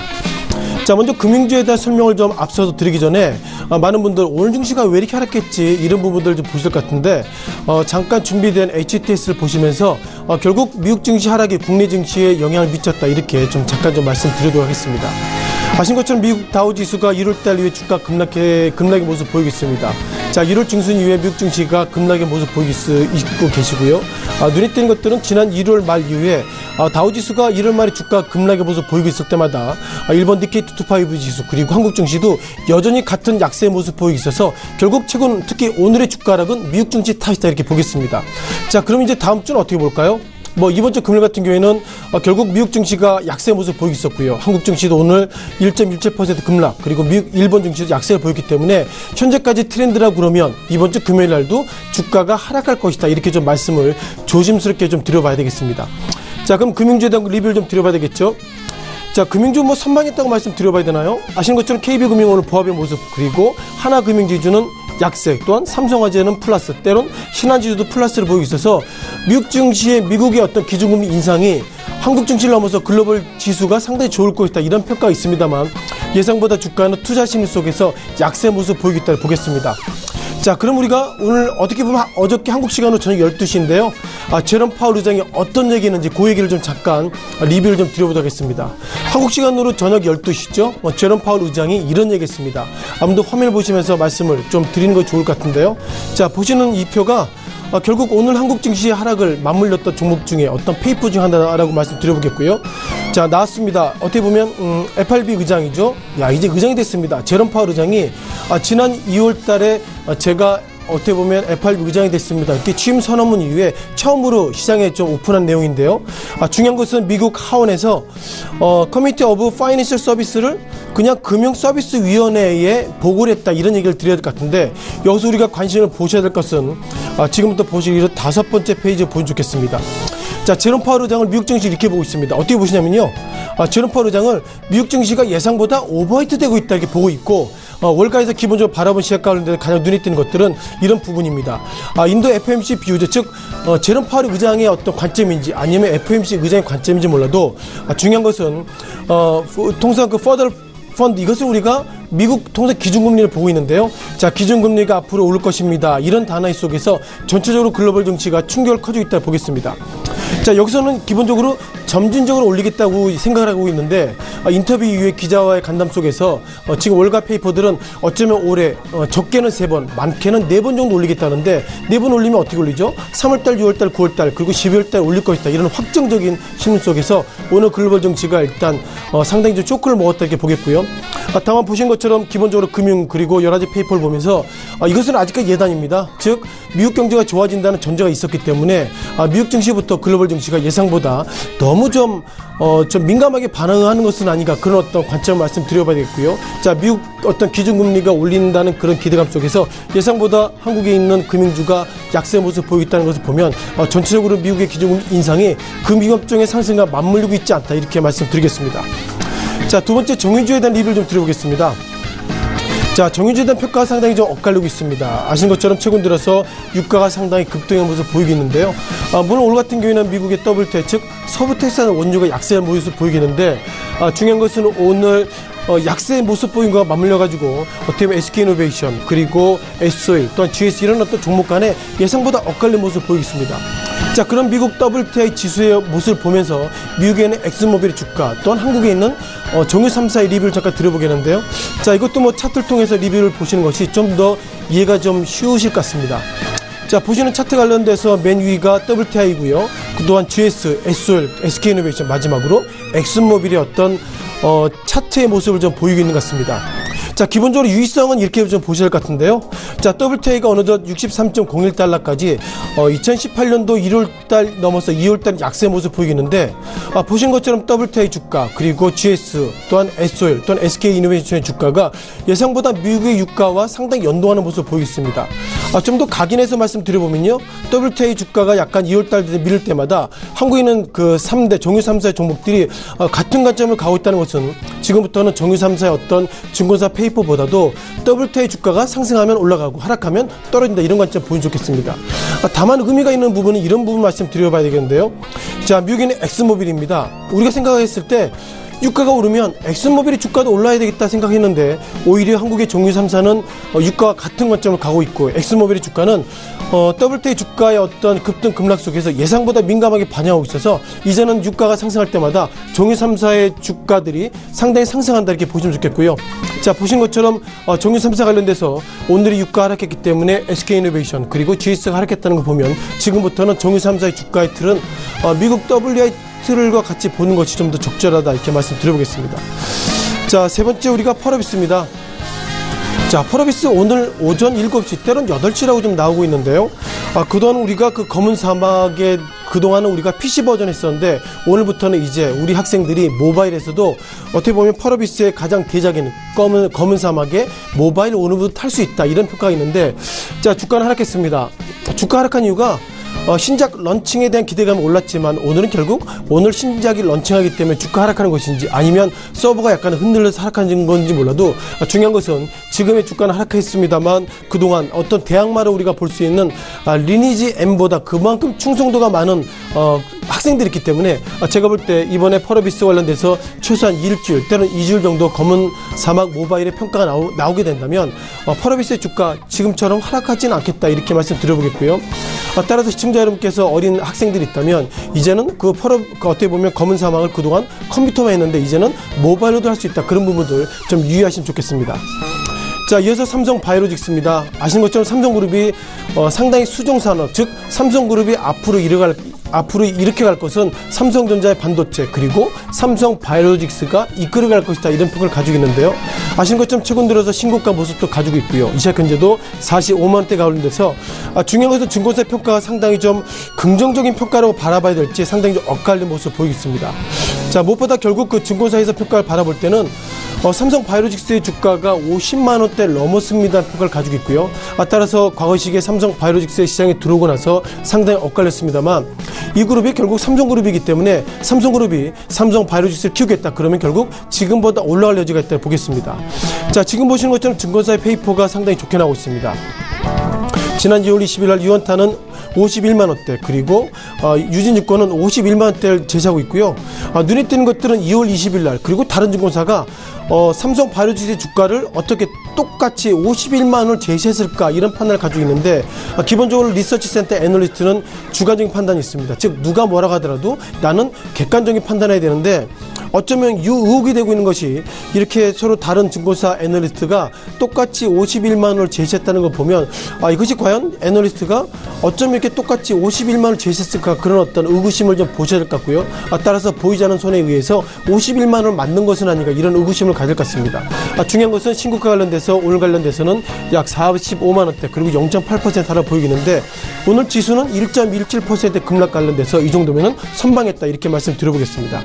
자, 먼저 금융주에 대한 설명을 좀 앞서서 드리기 전에 많은 분들 오늘 증시가 왜 이렇게 하락했지 이런 부분들 좀 보실 것 같은데 잠깐 준비된 HTS를 보시면서 결국 미국 증시 하락이 국내 증시에 영향을 미쳤다 이렇게 좀 잠깐 좀 말씀드리도록 하겠습니다. 아신 것처럼 미국 다우지수가 1월달 이후에 주가 급락의 모습 보이고 있습니다. 자, 1월 중순 이후에 미국 증시가 급락의 모습 보이고 계시고요. 눈에 띄는 것들은 지난 1월 말 이후에 다우지수가 1월 말에 주가 급락의 모습 보이고 있을 때마다 일본 니케이225 지수 그리고 한국 증시도 여전히 같은 약세의 모습 보이고 있어서 결국 최근 특히 오늘의 주가 하락은 미국 증시 탓이다 이렇게 보겠습니다. 자, 그럼 이제 다음 주는 어떻게 볼까요? 이번 주 금요일 같은 경우에는 결국 미국 증시가 약세 모습 보이고 있었고요. 한국 증시도 오늘 1.17% 급락, 그리고 일본 증시도 약세를 보였기 때문에 현재까지 트렌드라고 그러면 이번 주 금요일 날도 주가가 하락할 것이다. 이렇게 좀 말씀을 조심스럽게 좀 드려봐야 되겠습니다. 자, 그럼 금융주에 대한 리뷰를 좀 드려봐야 되겠죠? 자, 금융주 선방했다고 말씀드려봐야 되나요? 아시는 것처럼 KB금융 오늘 보합의 모습, 그리고 하나금융지주는 약세, 또한 삼성화재는 플러스, 때론 신한지주도 플러스를 보이고 있어서 미국 증시의 미국의 어떤 기준금리 인상이 한국 증시를 넘어서 글로벌 지수가 상당히 좋을 것이다 이런 평가가 있습니다만 예상보다 주가는 투자 심리 속에서 약세 모습 보이고 있다고 보겠습니다. 자, 그럼 우리가 오늘 어떻게 보면 어저께 한국 시간으로 저녁 12시인데요. 제롬 파월 의장이 어떤 얘기했는지 그 얘기를 좀 잠깐 리뷰를 좀 드려보도록 하겠습니다. 한국 시간으로 저녁 12시죠. 제롬 파월 의장이 이런 얘기했습니다. 아무도 화면을 보시면서 말씀을 좀 드리는 거 좋을 것 같은데요. 자, 보시는 이 표가 결국 오늘 한국 증시의 하락을 맞물렸던 종목 중에 어떤 페이퍼 중 하나라고 말씀드려보겠고요. 자, 나왔습니다. 어떻게 보면 FRB 의장이죠. 야, 이제 의장이 됐습니다. 제롬 파월 의장이 지난 2월 달에 제가 어떻게 보면 FRB 의장이 됐습니다. 이렇게 취임 선언문 이후에 처음으로 시장에 좀 오픈한 내용인데요. 중요한 것은 미국 하원에서 커미티 오브 파이낸셜 서비스를 그냥 금융서비스위원회에 보고를 했다 이런 얘기를 드려야 될 것 같은데 여기서 우리가 관심을 보셔야 될 것은 지금부터 보시기로 5번째 페이지 보면 좋겠습니다. 자, 제롬 파월 의장을 미국 증시 이렇게 보고 있습니다. 어떻게 보시냐면요. 제롬 파월 의장을 미국 증시가 예상보다 오버히트 되고 있다 이렇게 보고 있고 월가에서 기본적으로 바라본 시각 가운데 가장 눈에 띄는 것들은 이런 부분입니다. 인도 FOMC 비유제, 즉 제롬 파월 의장의 어떤 관점인지 아니면 FOMC 의장의 관점인지 몰라도 중요한 것은 통상 그 퍼더 펀드 이것을 우리가 미국 통상 기준금리를 보고 있는데요. 자, 기준금리가 앞으로 오를 것입니다. 이런 단어 속에서 전체적으로 글로벌 증시가 충격을 커지고 있다 보겠습니다. 자, 여기서는 기본적으로 점진적으로 올리겠다고 생각을 하고 있는데 인터뷰 이후에 기자와의 간담 속에서 지금 월가 페이퍼들은 어쩌면 올해 적게는 3번, 많게는 4번 정도 올리겠다는데 4번 올리면 어떻게 올리죠? 3월달, 6월달, 9월달 그리고 12월달 올릴 것이다. 이런 확정적인 신문 속에서 오늘 글로벌 증시가 일단 상당히 좀 쇼크를 먹었다 이렇게 보겠고요. 다만 보신 것처럼 기본적으로 금융 그리고 여러 가지 페이퍼를 보면서 이것은 아직까지 예단입니다. 즉 미국 경제가 좋아진다는 전제가 있었기 때문에 미국 증시부터 글로벌 증시가 예상보다 너무 좀 민감하게 반응하는 것은 아닌가 그런 어떤 관점을 말씀드려봐야겠고요. 자, 미국 어떤 기준금리가 올린다는 그런 기대감 속에서 예상보다 한국에 있는 금융주가 약세 모습 보이고 있다는 것을 보면 전체적으로 미국의 기준금리 인상이 금융업종의 상승과 맞물리고 있지 않다 이렇게 말씀드리겠습니다. 자, 두 번째 정유주에 대한 리뷰를 좀 드려보겠습니다. 자, 정유주에 대한 평가가 상당히 좀 엇갈리고 있습니다. 아시는 것처럼 최근 들어서 유가가 상당히 급등한 모습을 보이고 있는데요. 물론 오늘 같은 경우에는 미국의 WTI, 즉 서부 텍사스 원유가 약세한 모습을 보이겠는데 중요한 것은 오늘 약세의 모습 보인 거와 맞물려가지고 어떻게 보면 SK이노베이션 그리고 SO일 또한 GS 이런 어떤 종목 간에 예상보다 엇갈린 모습을 보이고 있습니다. 자, 그럼 미국 WTI 지수의 모습을 보면서 미국에 있는 엑슨모빌의 주가 또한 한국에 있는 정유 3사의 리뷰를 잠깐 드려보겠는데요. 자, 이것도 차트를 통해서 리뷰를 보시는 것이 좀 더 이해가 좀 쉬우실 것 같습니다. 자, 보시는 차트 관련돼서 맨 위가 WTI고요. 그동안 GS, SOL, SK이노베이션, 마지막으로 엑슨모빌의 어떤 차트의 모습을 좀 보이고 있는 것 같습니다. 자, 기본적으로 유의성은 이렇게 좀 보실 것 같은데요. 자, WTI가 어느덧 63.01달러까지 2018년도 1월달 넘어서 2월달 약세 모습 보이겠는데, 보신 것처럼 WTI 주가, 그리고 GS, 또한 SOL, 또한 SK이노베이션의 주가가 예상보다 미국의 유가와 상당히 연동하는 모습 보이겠습니다. 좀 더 각인해서 말씀드려보면요, WTI 주가가 약간 2월달 밀릴 때마다 한국에 있는 그 3대, 정유 3사의 종목들이 같은 관점을 가고 있다는 것은 지금부터는 정유 3사의 어떤 증권사 페이퍼보다도 WTI 주가가 상승하면 올라가고 하락하면 떨어진다, 이런 관점 보이면 좋겠습니다. 다만 의미가 있는 부분은 이런 부분 말씀드려봐야 되겠는데요. 자, 미국인의 엑슨모빌입니다. 우리가 생각했을 때 유가가 오르면 엑슨모빌의 주가도 올라야 되겠다 생각했는데, 오히려 한국의 정유 3사는 유가와 같은 관점을 가고 있고, 엑슨모빌의 주가는 WTI 주가의 어떤 급등 급락 속에서 예상보다 민감하게 반영하고 있어서 이제는 유가가 상승할 때마다 정유 3사의 주가들이 상당히 상승한다, 이렇게 보시면 좋겠고요. 자, 보신 것처럼 정유 3사 관련돼서 오늘이 유가 하락했기 때문에 SK이노베이션 그리고 GS가 하락했다는 거 보면 지금부터는 정유 3사의 주가의 틀은 미국 WI 틀과 같이 보는 것이 좀 더 적절하다, 이렇게 말씀드려보겠습니다. 자, 세 번째 우리가 펄어비스입니다. 자, 펄어비스 오늘 오전 7시, 때론 8시라고 좀 나오고 있는데요. 그동안 우리가 그 검은 사막에 그동안은 우리가 PC 버전 했었는데, 오늘부터는 이제 우리 학생들이 모바일에서도 어떻게 보면 펄어비스의 가장 대작인 검은 사막에 모바일 오늘부터 탈 수 있다, 이런 평가가 있는데, 자, 주가는 하락했습니다. 주가 하락한 이유가 신작 런칭에 대한 기대감이 올랐지만, 오늘은 결국 오늘 신작이 런칭하기 때문에 주가 하락하는 것인지, 아니면 서버가 약간 흔들려서 하락하는 건지 몰라도 중요한 것은 지금의 주가는 하락했습니다만 그동안 어떤 대항마를 우리가 볼 수 있는 리니지 M보다 그만큼 충성도가 많은 학생들이 있기 때문에 제가 볼 때 이번에 펄어비스 관련돼서 최소한 일주일 때는 2주일 정도 검은 사막 모바일의 평가가 나오게 된다면 펄어비스의 주가 지금처럼 하락하지는 않겠다, 이렇게 말씀드려보겠고요. 따라서 시청자 여러분께서 어린 학생들이 있다면 이제는 어떻게 보면 검은 사막을 그동안 컴퓨터만 했는데 이제는 모바일로도 할 수 있다, 그런 부분들 좀 유의하시면 좋겠습니다. 자, 이어서 삼성바이오로직스입니다. 아시는 것처럼 삼성그룹이 상당히 수종산업, 즉 삼성그룹이 앞으로 이렇게 갈 것은 삼성전자의 반도체 그리고 삼성바이오로직스가 이끌어갈 것이다, 이런 평가를 가지고 있는데요. 아시는 것처럼 최근 들어서 신고가 모습도 가지고 있고요. 이 시각 현재도 45만원대 가운데서 중요한 것은 증권사 평가가 상당히 좀 긍정적인 평가라고 바라봐야 될지 상당히 좀 엇갈린 모습을 보이겠습니다. 자, 무엇보다 결국 그 증권사에서 평가를 바라볼 때는 삼성바이오로직스의 주가가 50만원대 넘었습니다, 평가를 가지고 있고요. 따라서 과거 시기에 삼성바이오로직스의 시장에 들어오고 나서 상당히 엇갈렸습니다만, 이 그룹이 결국 삼성그룹이기 때문에 삼성그룹이 삼성바이오로직스를 키우겠다, 그러면 결국 지금보다 올라갈 여지가 있다고 보겠습니다. 자, 지금 보시는 것처럼 증권사의 페이퍼가 상당히 좋게 나오고 있습니다. 지난 2월 20일 날 유언타는 51만원대, 그리고 유진증권은 51만원대를 제시하고 있고요. 눈에 띄는 것들은 2월 20일 날 그리고 다른 증권사가 삼성바이오로직스의 주가를 어떻게 똑같이 51만원을 제시했을까, 이런 판단을 가지고 있는데, 기본적으로 리서치센터 애널리스트는 주관적인 판단이 있습니다. 즉 누가 뭐라고 하더라도 나는 객관적인 판단해야 되는데, 어쩌면 의혹이 되고 있는 것이 이렇게 서로 다른 증권사 애널리스트가 똑같이 51만원을 제시했다는 걸 보면 이것이 과연 애널리스트가 어쩜 이렇게 똑같이 51만원을 제시했을까, 그런 어떤 의구심을 좀 보셔야 될 것 같고요. 따라서 보이지 않는 손에 의해서 51만원을 맞는 것은 아닌가, 이런 의구심을 가질 것 같습니다. 중요한 것은 신고가 관련돼서 오늘 관련돼서는 약 45만원대 그리고 0.8% 하락 보이겠는데, 오늘 지수는 1.17% 급락 관련돼서 이 정도면은 선방했다, 이렇게 말씀드려보겠습니다.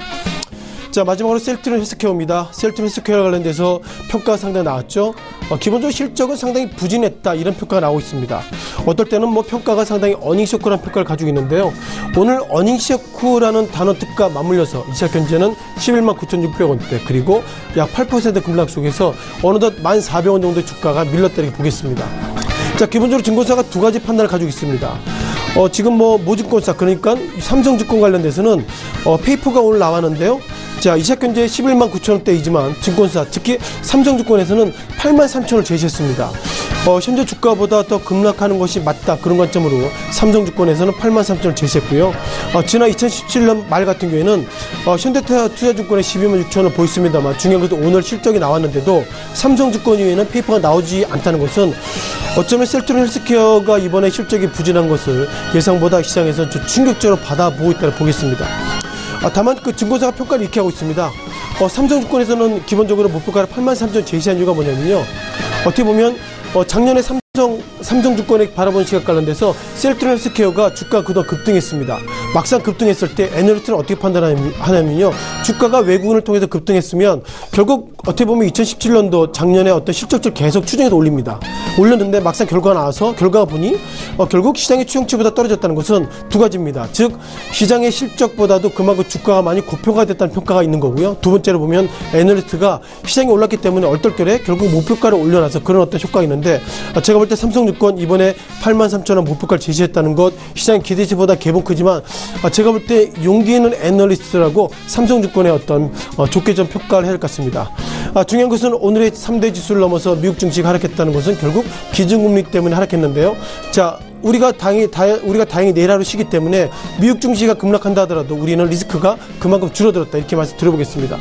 자, 마지막으로 셀트리온 헬스케어입니다. 셀트리온 헬스케어 관련돼서 평가가 상당히 나왔죠. 기본적으로 실적은 상당히 부진했다, 이런 평가가 나오고 있습니다. 어떨 때는 평가가 상당히 어닝쇼크라는 평가를 가지고 있는데요. 오늘 어닝쇼크라는 단어 뜻과 맞물려서 이 시각 현재는 119,600원대 그리고 약 8% 급락 속에서 어느덧 1,400원 정도의 주가가 밀렸다, 이렇게 보겠습니다. 자, 기본적으로 증권사가 두 가지 판단을 가지고 있습니다. 지금 모증권사, 그러니까 삼성증권 관련돼서는 페이퍼가 오늘 나왔는데요. 자, 이 시각 현재 119,000원대이지만 증권사, 특히 삼성증권에서는 83,000원을 제시했습니다. 현재 주가보다 더 급락하는 것이 맞다, 그런 관점으로 삼성증권에서는 83,000원을 제시했고요. 지난 2017년 말 같은 경우에는 현대투자증권에 126,000원을 보였습니다만, 중요한 것은 오늘 실적이 나왔는데도 삼성증권 이외에는 페이퍼가 나오지 않다는 것은 어쩌면 셀트론 헬스케어가 이번에 실적이 부진한 것을 예상보다 시장에서 좀 충격적으로 받아보고 있다고 보겠습니다. 다만 그 증권사가 평가를 이렇게 하고 있습니다. 삼성증권에서는 기본적으로 목표가를 83,000 제시한 이유가 뭐냐면요. 어떻게 보면 작년에 삼성증권에 바라보는 시각 관련돼서 셀트론 헬스케어가 주가 그동안 급등했습니다. 막상 급등했을 때 애널리스트는 어떻게 판단하냐면요. 주가가 외국인을 통해서 급등했으면 결국 어떻게 보면 2017년도 작년에 어떤 실적을 계속 추정해서 올립니다. 올렸는데 막상 결과가 나와서 결과가 보니 결국 시장의 추정치보다 떨어졌다는 것은 두 가지입니다. 즉 시장의 실적보다도 그만큼 주가가 많이 고평가 됐다는 평가가 있는 거고요. 두 번째로 보면 애널리스트가 시장이 올랐기 때문에 얼떨결에 결국 목표가를 올려놔서 그런 어떤 효과가 있는데 제가 볼 때 삼성증권 이번에 83,000원 목표가를 제시했다는 것 시장 기대치보다 개봉 크지만 제가 볼 때 용기 있는 애널리스트라고 삼성증권의 어떤 좋게 좀 평가를 해야 할 것 같습니다. 중요한 것은 오늘의 3대 지수를 넘어서 미국 증시가 하락했다는 것은 결국 기준금리 때문에 하락했는데요. 자, 우리가 다행히 내일 하루 쉬기 때문에 미국 증시가 급락한다 하더라도 우리는 리스크가 그만큼 줄어들었다 이렇게 말씀 드려보겠습니다.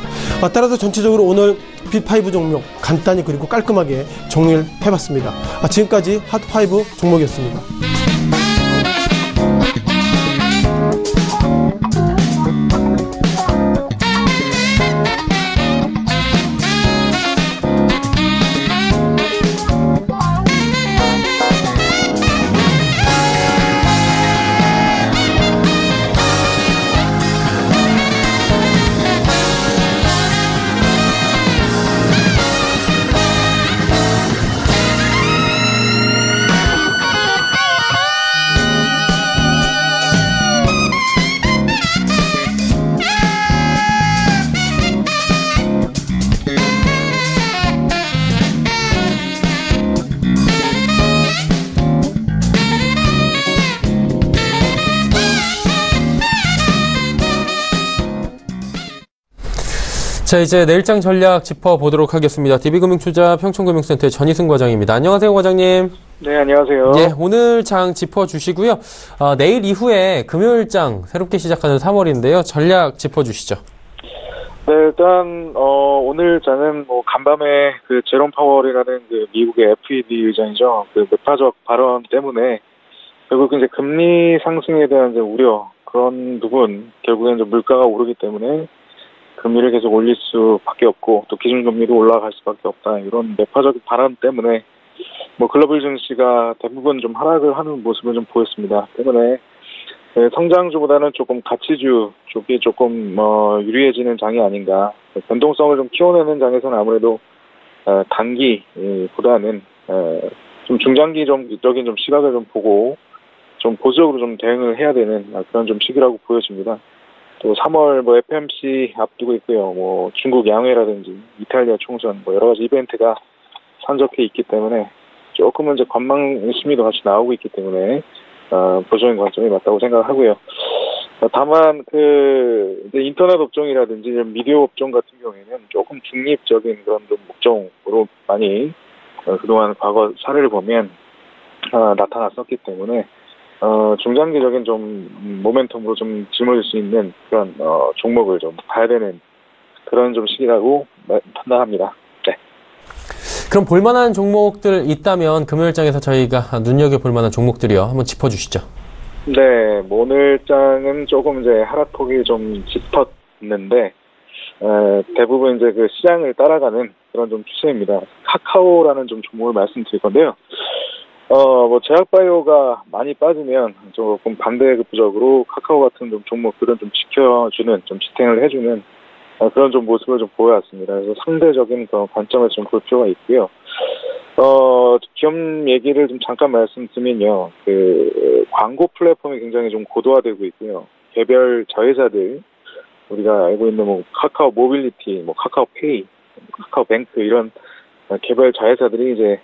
따라서 전체적으로 오늘 빅5 종목 간단히 그리고 깔끔하게 정리를 해봤습니다. 지금까지 핫5 종목이었습니다. 자, 이제 내일장 전략 짚어보도록 하겠습니다. DB금융투자 평촌금융센터의 전희승 과장입니다. 안녕하세요, 과장님. 네, 안녕하세요. 예, 오늘 장 짚어주시고요. 내일 이후에 금요일장 새롭게 시작하는 3월인데요. 전략 짚어주시죠. 네, 일단 오늘 장은 간밤에 그 제롬 파월이라는 그 미국의 FED 의장이죠. 그 매파적 발언 때문에 결국 이제 금리 상승에 대한 이제 우려 그런 부분 결국엔 이제 물가가 오르기 때문에 금리를 계속 올릴 수밖에 없고 또 기준금리도 올라갈 수밖에 없다 이런 매파적 발언 때문에 글로벌 증시가 대부분 좀 하락을 하는 모습을 좀 보였습니다. 때문에 성장주보다는 조금 가치주 쪽이 조금 유리해지는 장이 아닌가. 변동성을 좀 키워내는 장에서는 아무래도 단기보다는 좀 중장기적인 좀 시각을 좀 보고 좀 보수적으로 좀 대응을 해야 되는 그런 좀 시기라고 보여집니다. 또 3월 FMC 앞두고 있고요. 중국 양회라든지 이탈리아 총선 여러 가지 이벤트가 산적해 있기 때문에 조금은 이제 관망 심리도 같이 나오고 있기 때문에 보수적인 관점이 맞다고 생각하고요. 다만 이제 인터넷 업종이라든지 미디어 업종 같은 경우에는 조금 중립적인 그런 좀 목적으로 많이 그동안 과거 사례를 보면 나타났었기 때문에 중장기적인 좀 모멘텀으로 좀 짊어질 수 있는 그런 종목을 좀 봐야 되는 그런 좀 시기라고 판단합니다. 네. 그럼 볼만한 종목들 있다면 금요일장에서 저희가 눈여겨볼 만한 종목들이요. 한번 짚어주시죠. 네, 오늘장은 조금 이제 하락폭이 좀 짙었는데 대부분 이제 그 시장을 따라가는 그런 좀 추세입니다. 카카오라는 좀 종목을 말씀드릴 건데요. 제약바이오가 많이 빠지면 조금 반대급부적으로 카카오 같은 좀 종목들은 좀 지켜주는, 좀 지탱을 해주는 그런 좀 모습을 좀 보여왔습니다. 그래서 상대적인 그런 관점에서 좀 볼 필요가 있고요. 기업 얘기를 좀 잠깐 말씀드리면요. 광고 플랫폼이 굉장히 좀 고도화되고 있고요. 개별 자회사들, 우리가 알고 있는 카카오 모빌리티, 카카오페이, 카카오뱅크 이런 개별 자회사들이 이제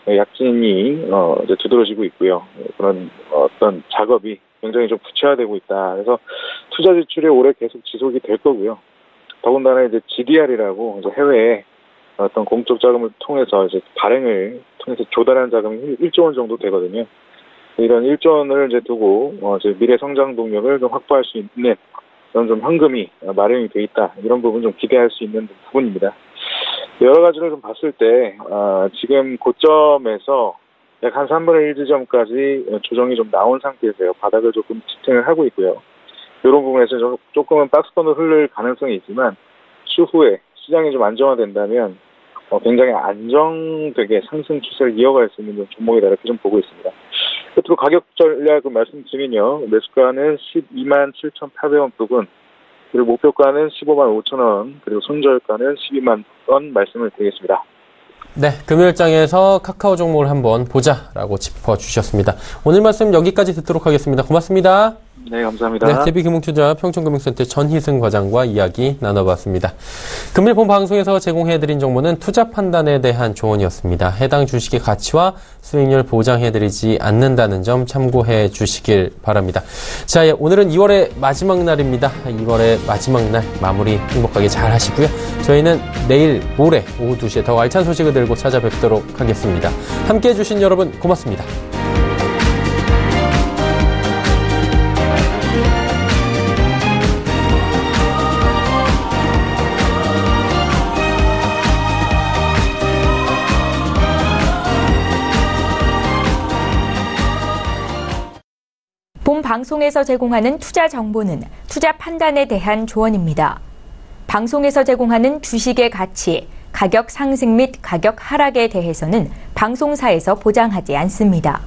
약진이 이제 두드러지고 있고요. 그런 어떤 작업이 굉장히 좀 구체화되고 있다. 그래서 투자 지출이 올해 계속 지속이 될 거고요. 더군다나 이제 GDR이라고 이제 해외에 어떤 공적 자금을 통해서 이제 발행을 통해서 조달한 자금이 1조 원 정도 되거든요. 이런 1조 원을 이제 두고 이제 미래 성장 동력을 좀 확보할 수 있는 그런 좀 현금이 마련이 돼 있다. 이런 부분 좀 기대할 수 있는 부분입니다. 여러 가지를 좀 봤을 때 지금 고점에서 약 한 3분의 1 지점까지 조정이 좀 나온 상태에서요. 바닥을 조금 지탱을 하고 있고요. 이런 부분에서 조금은 박스권으로 흐를 가능성이 있지만 추후에 시장이 좀 안정화된다면 굉장히 안정되게 상승 추세를 이어갈 수 있는 종목이다 이렇게 좀 보고 있습니다. 끝으로 가격 전략을 말씀드리면요. 매수가는 127,800원 부근, 그리고 목표가는 155,000원, 그리고 손절가는 120만 원 말씀을 드리겠습니다. 네, 금요일장에서 카카오 종목을 한번 보자라고 짚어주셨습니다. 오늘 말씀 여기까지 듣도록 하겠습니다. 고맙습니다. 네, 감사합니다. 네, DB금융투자 평촌금융센터 전희승 과장과 이야기 나눠봤습니다. 금일 본 방송에서 제공해드린 정보는 투자 판단에 대한 조언이었습니다. 해당 주식의 가치와 수익률 보장해드리지 않는다는 점 참고해 주시길 바랍니다. 자, 오늘은 2월의 마지막 날입니다. 2월의 마지막 날 마무리 행복하게 잘 하시고요. 저희는 내일 모레 오후 2시에 더 알찬 소식을 들고 찾아뵙도록 하겠습니다. 함께해 주신 여러분 고맙습니다. 본 방송에서 제공하는 투자 정보는 투자 판단에 대한 조언입니다. 방송에서 제공하는 주식의 가치, 가격 상승 및 가격 하락에 대해서는 방송사에서 보장하지 않습니다.